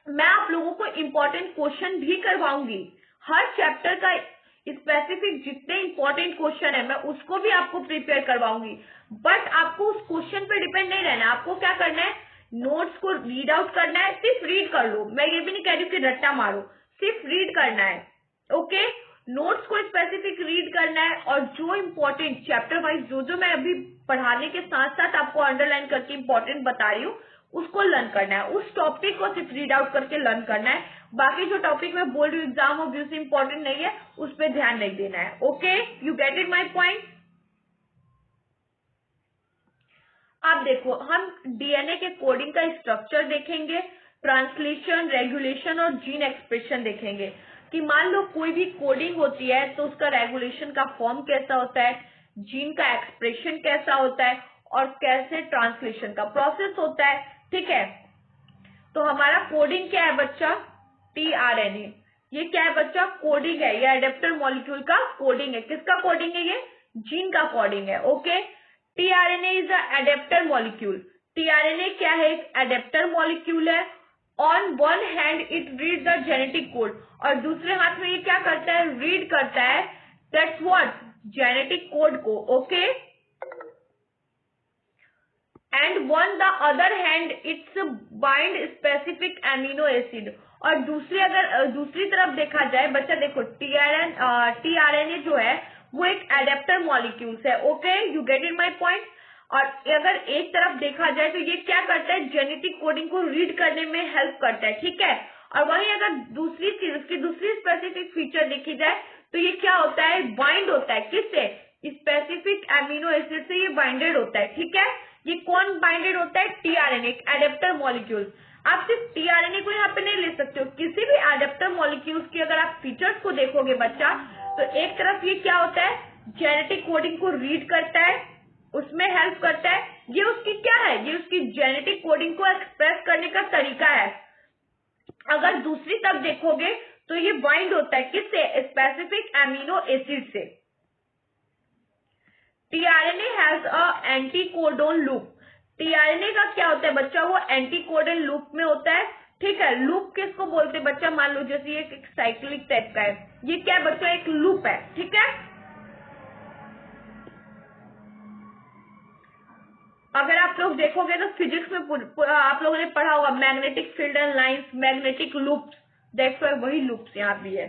S1: मैं आप लोगों को इम्पोर्टेंट क्वेश्चन भी करवाऊंगी, हर चैप्टर का स्पेसिफिक जितने इंपॉर्टेंट क्वेश्चन है मैं उसको भी आपको प्रिपेयर करवाऊंगी। बट आपको उस क्वेश्चन पे डिपेंड नहीं रहना, आपको क्या करना है, नोट्स को रीड आउट करना है, सिर्फ रीड कर लो। मैं ये भी नहीं कह रही हूँ कि रट्टा मारो, सिर्फ रीड करना है। ओके, नोट्स को स्पेसिफिक रीड करना है, और जो इम्पोर्टेंट चैप्टर वाइज जो मैं अभी पढ़ाने के साथ साथ आपको अंडरलाइन करके इम्पोर्टेंट बता रही हूँ उसको लर्न करना है, उस टॉपिक को सिर्फ रीड आउट करके लर्न करना है। बाकी जो टॉपिक मैं बोल रही हूँ एग्जाम और व्यू से इम्पोर्टेंट नहीं है, उस पर ध्यान नहीं देना है। Okay, you get it my point. अब देखो, हम डीएनए के कोडिंग का स्ट्रक्चर देखेंगे, ट्रांसलेशन, रेगुलेशन और जीन एक्सप्रेशन देखेंगे कि मान लो कोई भी कोडिंग होती है तो उसका रेगुलेशन का फॉर्म कैसा होता है, जीन का एक्सप्रेशन कैसा होता है, और कैसे ट्रांसलेशन का प्रोसेस होता है। ठीक है, तो हमारा कोडिंग क्या है बच्चा, टीआरएनए। ये क्या है बच्चा, कोडिंग है, ये एडेप्टर मॉलिक्यूल का कोडिंग है। किसका कोडिंग है, ये जीन का कोडिंग है। Okay, tRNA is a adapter molecule. TRNA क्या है, एक एडेप्टर मॉलिक्यूल है। On one hand it read the genetic code, और दूसरे हाथ में ये क्या करता है, रीड करता है, दैट्स व्हाट, जेनेटिक कोड को। Okay, and one the other hand it's bind specific amino acid. और दूसरी तरफ देखा जाए बच्चा, देखो टीआरएनए जो है वो एक एडेप्टर मॉलिक्यूल्स है। Okay, you get it my point. और अगर एक तरफ देखा जाए तो ये क्या करता है, जेनेटिक कोडिंग को रीड करने में हेल्प करता है। ठीक है, और वहीं अगर दूसरी चीज, उसकी दूसरी स्पेसिफिक फीचर देखी जाए तो ये क्या होता है, बाइंड होता है। किससे, स्पेसिफिक एमिनो एसिड से ये बाइंडेड होता है। ठीक है, ये कौन बाइंडेड होता है, टीआरएनए, एडेप्टर मॉलिक्यूल। आप सिर्फ टीआरएनए को यहाँ पे नहीं ले सकते हो, किसी भी एडेप्टर मॉलिक्यूल्स की अगर आप फीचर्स को देखोगे बच्चा, तो एक तरफ ये क्या होता है, जेनेटिक कोडिंग को रीड करता है, उसमें हेल्प करता है। ये उसकी क्या है, ये उसकी जेनेटिक कोडिंग को एक्सप्रेस करने का तरीका है। अगर दूसरी तरफ देखोगे तो ये बाइंड होता है किससे, स्पेसिफिक एमिनो एसिड से। TRNA has a anticodon loop. TRNA का क्या होता है बच्चा, वो एंटीकोडोन लूप में होता है। ठीक है, लूप किसको बोलते हैं बच्चा, मान लो जैसे ये एक साइक्लिक टाइप का है, ये क्या है बच्चा, एक लूप है। ठीक है, अगर आप लोग देखोगे तो फिजिक्स में आप लोगों ने पढ़ा होगा magnetic field and lines, magnetic loops, that's why वही लूप्स यहाँ भी है।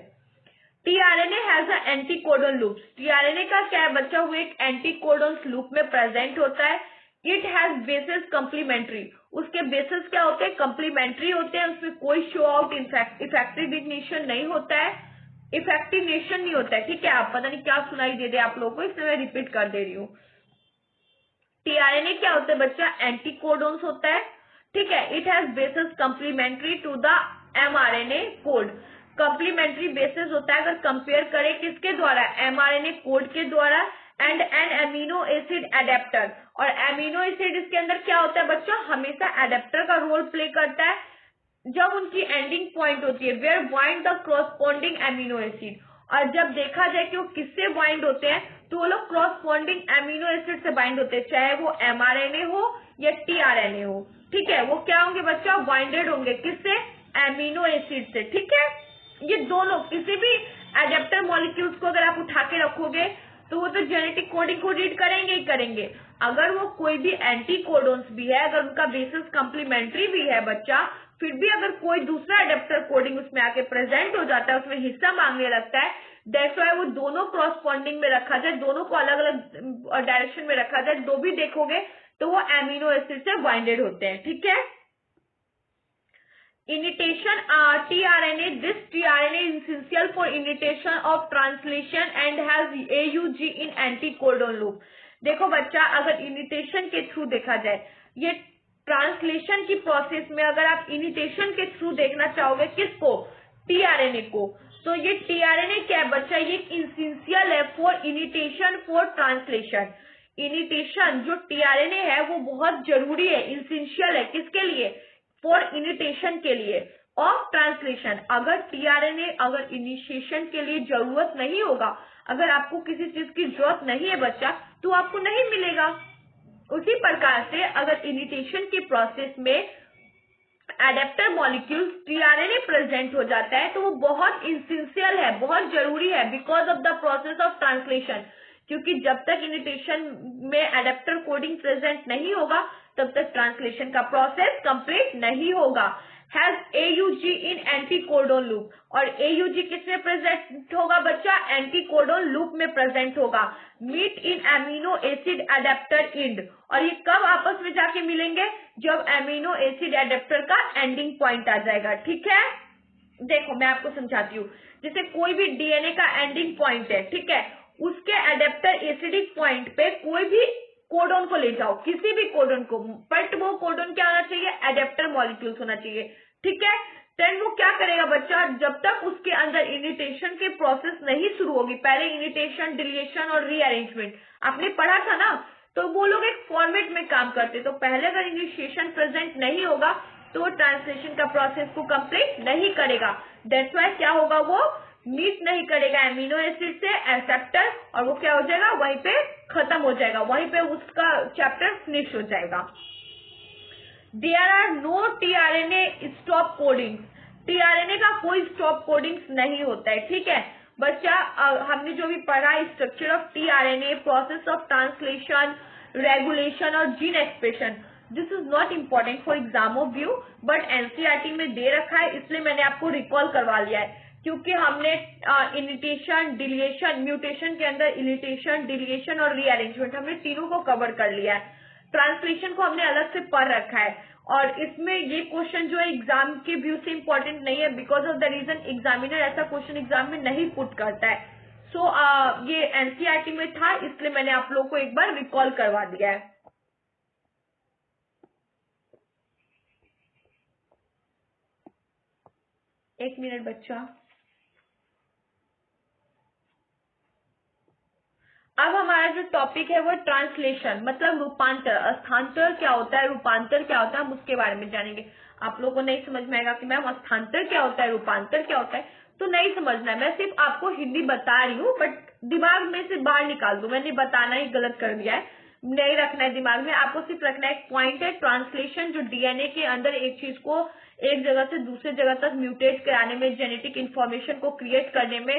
S1: TRNA has a anticodon loops. TRNA का क्या है बच्चा, वो एक एंटीकोडोन लूप में प्रेजेंट होता है। इट हैज बेसेस कंप्लीमेंट्री, उसके बेसेस क्या होते हैं, कंप्लीमेंट्री होते हैं, उसमें कोई शो आउट इफेक्टिवेशन नहीं होता है, इफेक्टिवेशन नहीं होता है। ठीक है, आप पता नहीं क्या सुनाई दे रहे आप लोगों को, इसलिए मैं रिपीट कर दे रही हूँ। टीआरएनए क्या होता है बच्चा, एंटीकोडोन्स होता है। ठीक है, it has bases complementary to the mRNA code. Complementary bases होता है, अगर कंपेयर करें किसके द्वारा, एमआरएनए कोड के द्वारा। And an amino acid adaptor. और एमिनो एसिड इसके अंदर क्या होता है बच्चों, हमेशा एडेप्टर का रोल प्ले करता है जब उनकी एंडिंग पॉइंट होती है, where bind the corresponding amino acid. और जब देखा जाए कि वो किससे बाइंड होते हैं, तो वो लोग क्रॉसपॉन्डिंग एमिनो एसिड से बाइंड होते हैं, चाहे वो mRNA हो या tRNA हो। ठीक है, वो क्या होंगे बच्चों, बाइंडेड होंगे किससे, एमिनो एसिड से। ठीक है, ये दोनों किसी भी एडेप्टर मॉलिक्यूल्स को अगर आप उठा के रखोगे तो वो तो जेनेटिक कोडिंग को रीड करेंगे ही करेंगे। अगर वो कोई भी एंटी कोडोन्स भी है, अगर उनका बेसिस कम्प्लीमेंट्री भी है बच्चा, फिर भी अगर कोई दूसरा एडेप्टर कोडिंग उसमें आके प्रेजेंट हो जाता है, उसमें हिस्सा मांगने लगता है, दैट्स व्हाई वो दोनों क्रॉसपॉन्डिंग में रखा जाए, दोनों को अलग अलग डायरेक्शन में रखा जाए, दो भी देखोगे तो वो एमिनो एसिड से बाइंडेड होते हैं। ठीक है, initiation tRNA, this tRNA is essential for initiation of translation and has AUG in anticodon loop। देखो बच्चा, अगर इनिटेशन के थ्रू देखा जाए, ये ट्रांसलेशन की प्रोसेस में अगर आप इनिटेशन के थ्रू देखना चाहोगे किसको, tRNA को, तो ये tRNA क्या है बच्चा, ये इसेंशियल है फॉर इनिटेशन फॉर ट्रांसलेशन। इनिटेशन जो tRNA है वो बहुत जरूरी है, इसेंशियल है, किसके लिए, फॉर इनिटेशन के लिए ऑफ ट्रांसलेशन। अगर tRNA अगर इनिशिएशन के लिए जरूरत नहीं होगा, अगर आपको किसी चीज की जरूरत नहीं है बच्चा, तो आपको नहीं मिलेगा। उसी प्रकार से अगर इनिटेशन की प्रोसेस में एडेप्टर मॉलिक्यूल tRNA प्रेजेंट हो जाता है तो वो बहुत इसेंशियल है, बहुत जरूरी है, because of the process of translation. क्योंकि जब तक इनिटेशन में एडेप्टर कोडिंग प्रेजेंट नहीं होगा तब तक ट्रांसलेशन का प्रोसेस कंप्लीट नहीं होगा। Has AUG in anticodon loop, और AUG किसमें प्रेजेंट होगा बच्चा, एंटीकोडोन लूप में प्रेजेंट होगा। Meet in amino acid adaptor end, और ये कब आपस में जाके मिलेंगे, जब एमिनो एसिड एडेप्टर का एंडिंग पॉइंट आ जाएगा। ठीक है, देखो मैं आपको समझाती हूँ, जैसे कोई भी डीएनए का एंडिंग पॉइंट है, ठीक है, उसके एडेप्टर एसिडिक पॉइंट पे कोई भी कोडोन को ले जाओ, किसी भी कोडोन को, बट वो कोडोन क्या होना चाहिए, एडेप्टर मॉलिक्यूल्स होना चाहिए। ठीक है, देन वो क्या करेगा बच्चा, जब तक उसके अंदर इनिटेशन की प्रोसेस नहीं शुरू होगी, पहले इनिटेशन, डिलीशन और रीअरेंजमेंट आपने पढ़ा था ना, तो वो लोग एक फॉर्मेट में काम करते, तो पहले अगर इनिशिएशन प्रेजेंट नहीं होगा तो वो ट्रांसलेशन का प्रोसेस को कंप्लीट नहीं करेगा। दैट्स व्हाई क्या होगा, वो मीट नहीं करेगा एमिनो एसिड से एक्सेप्टर, और वो क्या हो जाएगा, वहीं पे खत्म हो जाएगा, वहीं पे उसका चैप्टर फिनिश हो जाएगा। There are no tRNA stop coding, tRNA का कोई स्टॉप कोडिंग्स नहीं होता है। ठीक है बच्चा, हमने जो भी पढ़ा structure of tRNA, process of translation, regulation और gene expression, this is not important for exam of view, but NCERT में दे रखा है, इसलिए मैंने आपको रिकॉल करवा लिया है, क्योंकि हमने इनिटेशन, डिलीशन, म्यूटेशन के अंदर इनिटेशन, डिलीशन और रीअरेंजमेंट हमने तीनों को कवर कर लिया है। ट्रांसलेशन को हमने अलग से पढ़ रखा है, और इसमें ये क्वेश्चन जो है एग्जाम के व्यू से इम्पोर्टेंट नहीं है, because of the reason examiner ऐसा क्वेश्चन एग्जाम में नहीं पुट करता है। सो ये एनसीईआरटी में था, इसलिए मैंने आप लोगों को एक बार रिकॉल करवा दिया है। एक मिनट बच्चा, अब हमारा जो टॉपिक है वो ट्रांसलेशन, मतलब रूपांतर। स्थानांतर क्या होता है, रूपांतर क्या होता है, हम उसके बारे में जानेंगे। आप लोगों को नहीं समझ में आएगा कि मैम स्थानांतर क्या होता है, रूपांतर क्या होता है, तो नहीं समझना है, मैं सिर्फ आपको हिंदी बता रही हूँ, बट दिमाग में से बाहर निकाल दो, मैंने बताना ही गलत कर दिया है, नहीं रखना है दिमाग में, आपको सिर्फ रखना है एक पॉइंट है ट्रांसलेशन, जो डीएनए के अंदर एक चीज को एक जगह से दूसरे जगह तक म्यूटेट कराने में, जेनेटिक इंफॉर्मेशन को क्रिएट करने में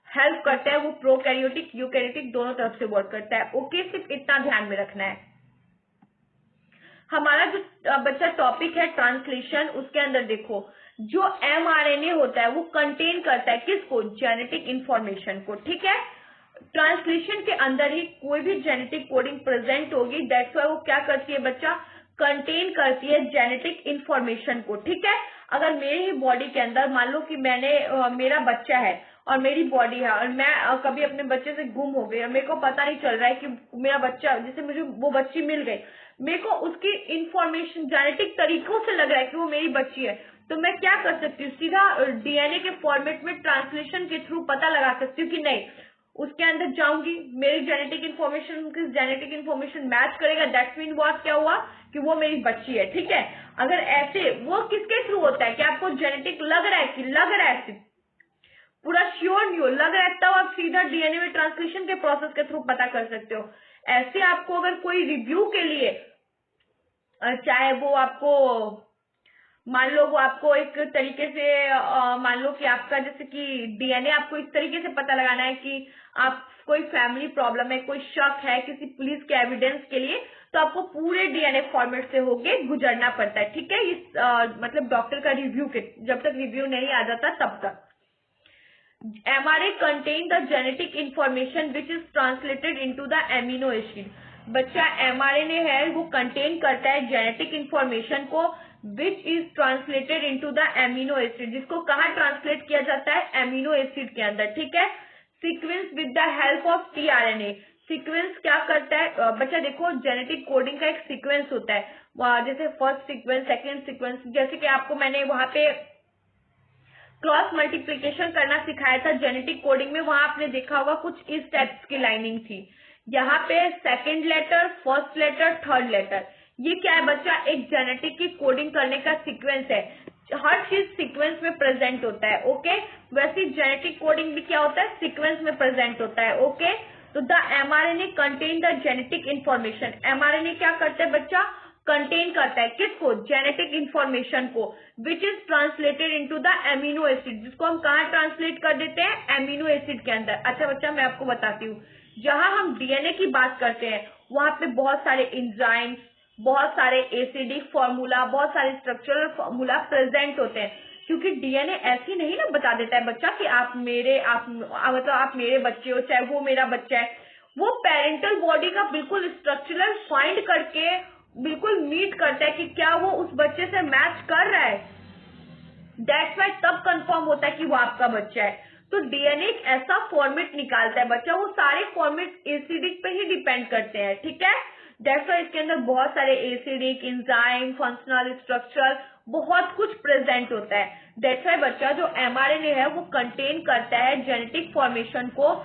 S1: हेल्प करता है, वो प्रोकैरियोटिक यूकैरियोटिक दोनों तरफ से वर्क करता है। ओके, सिर्फ इतना ध्यान में रखना है। हमारा जो बच्चा टॉपिक है ट्रांसलेशन, उसके अंदर देखो जो mRNA होता है वो कंटेन करता है किसको, जेनेटिक इंफॉर्मेशन को। ठीक है, ट्रांसलेशन के अंदर ही कोई भी जेनेटिक कोडिंग प्रेजेंट होगी, दैट्स व्हाई वो क्या करती है बच्चा, कंटेन करती है जेनेटिक इंफॉर्मेशन को। ठीक है, अगर मेरी ही बॉडी के अंदर मान लो कि मेरा बच्चा है और मेरी बॉडी है, और मैं कभी अपने बच्चे से गुम हो गई और मेरे को पता नहीं चल रहा है कि मेरा बच्चा, जैसे मुझे वो बच्ची मिल गई, मेरे को उसकी इंफॉर्मेशन जेनेटिक तरीकों से लग रहा है कि वो मेरी बच्ची है, तो मैं क्या कर सकती हूँ, सीधा डीएनए के फॉर्मेट में ट्रांसलेशन के थ्रू पता लगा सकती हूँ कि नहीं, उसके अंदर जाऊंगी, मेरी genetic information genetic information match करेगा, दैट्स मीन वो क्या हुआ कि वो मेरी बच्ची है, ठीक है। अगर ऐसे वो किसके थ्रू होता है कि आपको जेनेटिक लग रहा है कि लग रहा है, पूरा श्योर नहीं हो, लग रहा है, तब आप सीधा डीएनए में ट्रांसलेशन के प्रोसेस के थ्रू पता कर सकते हो। ऐसे आपको अगर कोई रिव्यू के लिए चाहे वो आपको मान लो वो आपको एक तरीके से मान लो कि आपका जैसे कि डीएनए आपको इस तरीके से पता लगाना है कि आप कोई फैमिली प्रॉब्लम है, कोई शक है किसी पुलिस के एविडेंस के लिए, तो आपको पूरे डीएनए फॉर्मेट से होके गुजरना पड़ता है, ठीक है। इस मतलब डॉक्टर का रिव्यू के जब तक रिव्यू नहीं आ जाता तब तक। mRNA contain the genetic information which is translated into the amino acid। बच्चा mRNA है वो कंटेन करता है जेनेटिक इंफॉर्मेशन को which is translated into the amino acid, जिसको कहाँ ट्रांसलेट किया जाता है, एमिनो एसिड के अंदर, ठीक है। Sequence with the help of tRNA. Sequence क्या करता है बच्चा, देखो जेनेटिक कोडिंग का एक सीक्वेंस होता है, जैसे फर्स्ट सीक्वेंस, सेकेंड सीक्वेंस, जैसे कि आपको मैंने वहां पे क्रॉस मल्टीप्लीकेशन करना सिखाया था जेनेटिक कोडिंग में, वहां आपने देखा होगा कुछ इस टाइप्स की लाइनिंग थी। यहाँ पे second letter, first letter, third letter, ये क्या है बच्चा, एक जेनेटिक की कोडिंग करने का सीक्वेंस है। हर चीज सीक्वेंस में प्रेजेंट होता है, ओके। वैसे जेनेटिक कोडिंग भी क्या होता है, सीक्वेंस में प्रेजेंट होता है, ओके। तो the mRNA contain the genetic information. MRNA क्या करता है बच्चा, कंटेन करता है किसको, जेनेटिक इंफॉर्मेशन को, which is translated into the amino acid, जिसको हम कहाँ ट्रांसलेट कर देते हैं, एमिनो एसिड के अंदर। अच्छा बच्चा मैं आपको बताती हूँ, जहां हम डीएनए की बात करते हैं वहां पे बहुत सारे एंजाइम्स, बहुत सारे एसिडिक फॉर्मूला, बहुत सारे स्ट्रक्चरल फॉर्मूला प्रेजेंट होते हैं, क्योंकि डीएनए ऐसी नहीं ना बता देता है बच्चा कि आप मेरे बच्चे हो, चाहे वो मेरा बच्चा है। वो पेरेंटल बॉडी का बिल्कुल स्ट्रक्चरल फाइंड करके बिल्कुल मीट करता है कि क्या वो उस बच्चे से मैच कर रहा है, दैट्स वाई तब कंफर्म होता है कि वो आपका बच्चा है। तो डीएनए एक ऐसा फॉर्मेट निकालता है बच्चा, वो सारे फॉर्मेट एसिडिक पे ही डिपेंड करते हैं, ठीक है। दैट्स वाई इसके अंदर बहुत सारे एसिडिक, एंजाइम, फंक्शनल स्ट्रक्चर, बहुत कुछ प्रेजेंट होता है। दैट्स वाई बच्चा जो एमआरएनए है वो कंटेन करता है जेनेटिक फॉर्मेशन को।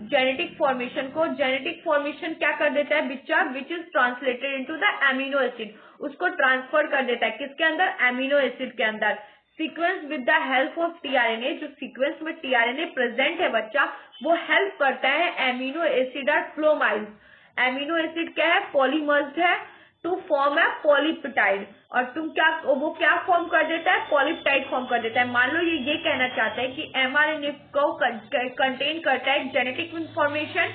S1: जेनेटिक फॉर्मेशन क्या कर देता है बच्चा, which is translated into the amino acid, उसको ट्रांसफर कर देता है किसके अंदर, एमिनो एसिड के अंदर। Sequence with the help of tRNA, जो सीक्वेंस में टीआरएनए प्रेजेंट है बच्चा, वो हेल्प करता है एमिनो एसिड और फ्लोमाइड। एमिनो एसिड क्या है, पॉलीमर्स्ड है टू फॉर्म है पॉलीपेप्टाइड, और वो क्या फॉर्म कर देता है, पॉलीपेप्टाइड फॉर्म कर देता है। मान लो ये कहना चाहता है कि एमआरएनए को कंटेन करता है जेनेटिक इंफॉर्मेशन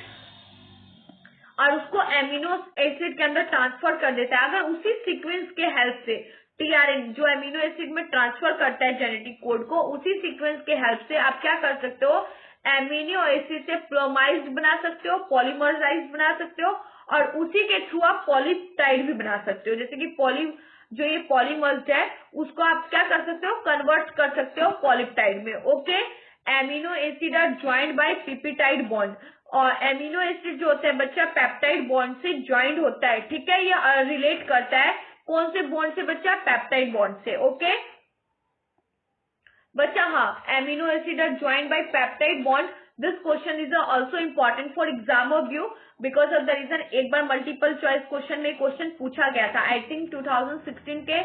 S1: और उसको एमिनो एसिड के अंदर ट्रांसफर कर देता है। अगर उसी सीक्वेंस के हेल्प से टीआरएनए जो एमिनो एसिड में ट्रांसफर करता है जेनेटिक कोड को, उसी सीक्वेंस के हेल्प से आप क्या कर सकते हो, एमिनो एसिड से फ्लोमाइज्ड बना सकते हो, पॉलीमराइज्ड बना सकते हो, और उसी के थ्रू आप पॉलीपेप्टाइड भी बना सकते हो। जैसे कि जो ये पॉलीमर्स है उसको आप क्या कर सकते हो, कन्वर्ट कर सकते हो पॉलीपेप्टाइड में, okay. Amino acid are joint by peptide bond, और एमिनो एसिड जो होता है बच्चा पेप्टाइड बॉन्ड से ज्वाइंट होता है, ठीक है। ये रिलेट करता है कौन से बॉन्ड से बच्चा, पेप्टाइड बॉन्ड से, ओके बच्चा। हाँ, amino acid are joint by peptide bond. This question is also important for exam of you, because of the reason एक बार मल्टीपल चॉइस क्वेश्चन में क्वेश्चन पूछा गया था, आई थिंक 2016 के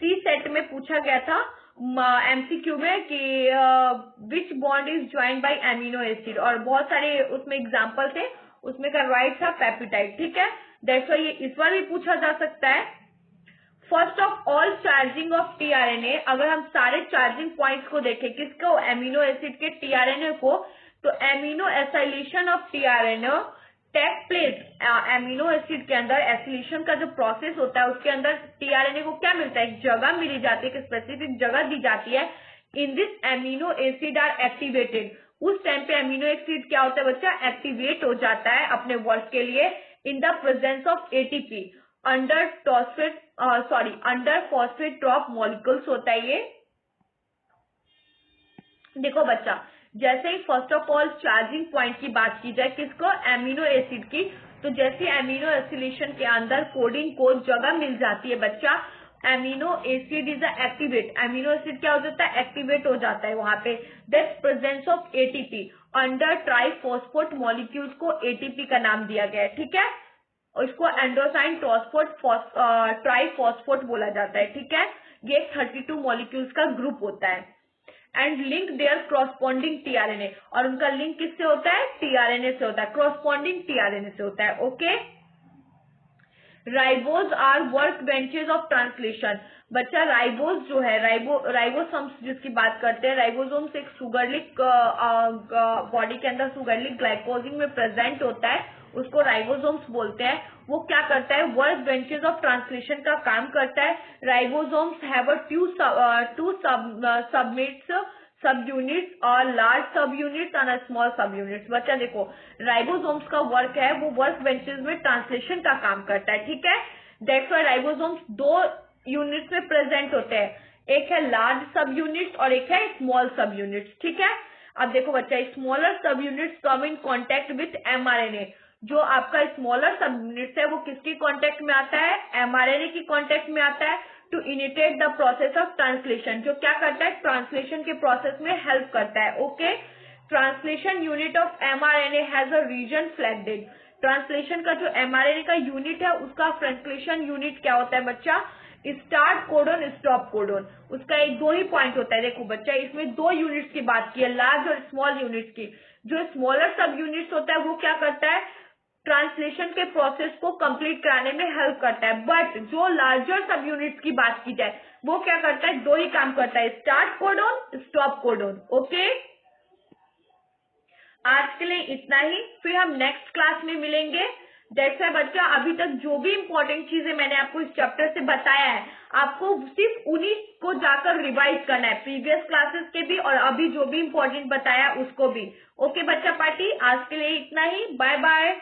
S1: सी सेट में पूछा गया था एमसीक्यू में कि which bond is joint by amino acid, और बहुत सारे उसमें एग्जाम्पल थे, उसमें का राइट था पेप्टाइड, ठीक है। दैट्स वाई ये इस बार भी पूछा जा सकता है। First of all charging of tRNA, अगर हम सारे चार्जिंग पॉइंट्स को देखें किसको, एमिनो एसिड के टीआरएनए को, तो amino acylation of tRNA take place. Amino acid के अंदर एसिलेशन का जो प्रोसेस होता है उसके अंदर टीआरएनए को क्या मिलता है, एक जगह मिली जाती है, एक स्पेसिफिक जगह दी जाती है। In this amino acid are activated, उस टाइम पे एमिनो एसिड क्या होता है बच्चा, एक्टिवेट हो जाता है अपने वर्क के लिए in the presence of ATP, under phosphate drop molecules होता है ये। देखो बच्चा, जैसे ही first of all charging point की बात की जाए किसको, एमिनो एसिड की, तो जैसे एमिनो एसिलेशन के अंदर कोडिंग को जगह मिल जाती है बच्चा, amino acid is activate, amino एसिड क्या हो जाता है, एक्टिवेट हो जाता है वहां पे। That presence of ATP under triphosphate molecules को एटीपी का नाम दिया गया है, ठीक है। और इसको एंडोसाइन ट्राइफॉस्फेट बोला जाता है, ठीक है। ये 32 मॉलिक्यूल्स का ग्रुप होता है। And link their corresponding tRNA, और उनका लिंक किससे होता है, टीआरएनए से होता है, क्रॉसपॉन्डिंग टीआरएनए से होता है, okay. Ribose are work benches of translation. बच्चा राइबोज जो है, राइबोसोम्स जिसकी बात करते हैं, राइबोसोम्स एक सुगरलिक बॉडी के अंदर सुगरलिक ग्लाइकोजिन में प्रेजेंट होता है, उसको राइबोसोम्स बोलते हैं। वो क्या करता है, वर्क बेंचेस ऑफ ट्रांसलेशन का काम करता है। राइबोसोम्स हैव अ टू सब यूनिट्स और लार्ज सब यूनिट्स और स्मॉल सब यूनिट्स। बच्चा देखो, राइबोसोम्स का वर्क है, वो वर्क बेंचेस में ट्रांसलेशन का काम करता है, ठीक है। दैट्स व्हाई राइबोसोम्स 2 यूनिट्स में प्रेजेंट होते हैं, एक है लार्ज सब यूनिट्स और एक है स्मॉल सब यूनिट्स, ठीक है। अब देखो बच्चा, स्मॉलर सब units come in contact with mRNA. जो आपका स्मॉलर सब यूनिट्स है वो किसकी कॉन्टेक्ट में आता है, एमआरएनए की कॉन्टेक्ट में आता है, to initiate the process of translation. जो क्या करता है, ट्रांसलेशन के प्रोसेस में हेल्प करता है, okay. Translation unit of mRNA has a region flagged. Translation का जो एमआरएनए का यूनिट है उसका ट्रांसलेशन यूनिट क्या होता है बच्चा, स्टार्ट कोडोन स्टॉप कोडोन। उसका एक 2 ही पॉइंट होता है। देखो बच्चा, इसमें 2 यूनिट्स की बात की है, लार्ज और स्मॉल यूनिट्स की। जो स्मॉलर सब यूनिट्स होता है वो क्या करता है, ट्रांसलेशन के प्रोसेस को कंप्लीट कराने में हेल्प करता है। बट जो लार्जर सब यूनिट्स की बात की जाए वो क्या करता है, 2 ही काम करता है, start codon stop codon, okay. आज के लिए इतना ही, फिर हम नेक्स्ट क्लास में मिलेंगे। दैट्स व्हाई बच्चा, अभी तक जो भी इंपॉर्टेंट चीजें मैंने आपको इस चैप्टर से बताया है, आपको सिर्फ उन्हीं को जाकर रिवाइज करना है, प्रीवियस क्लासेस के भी और अभी जो भी इंपॉर्टेंट बताया उसको भी, ओके बच्चा पार्टी। आज के लिए इतना ही, बाय बाय।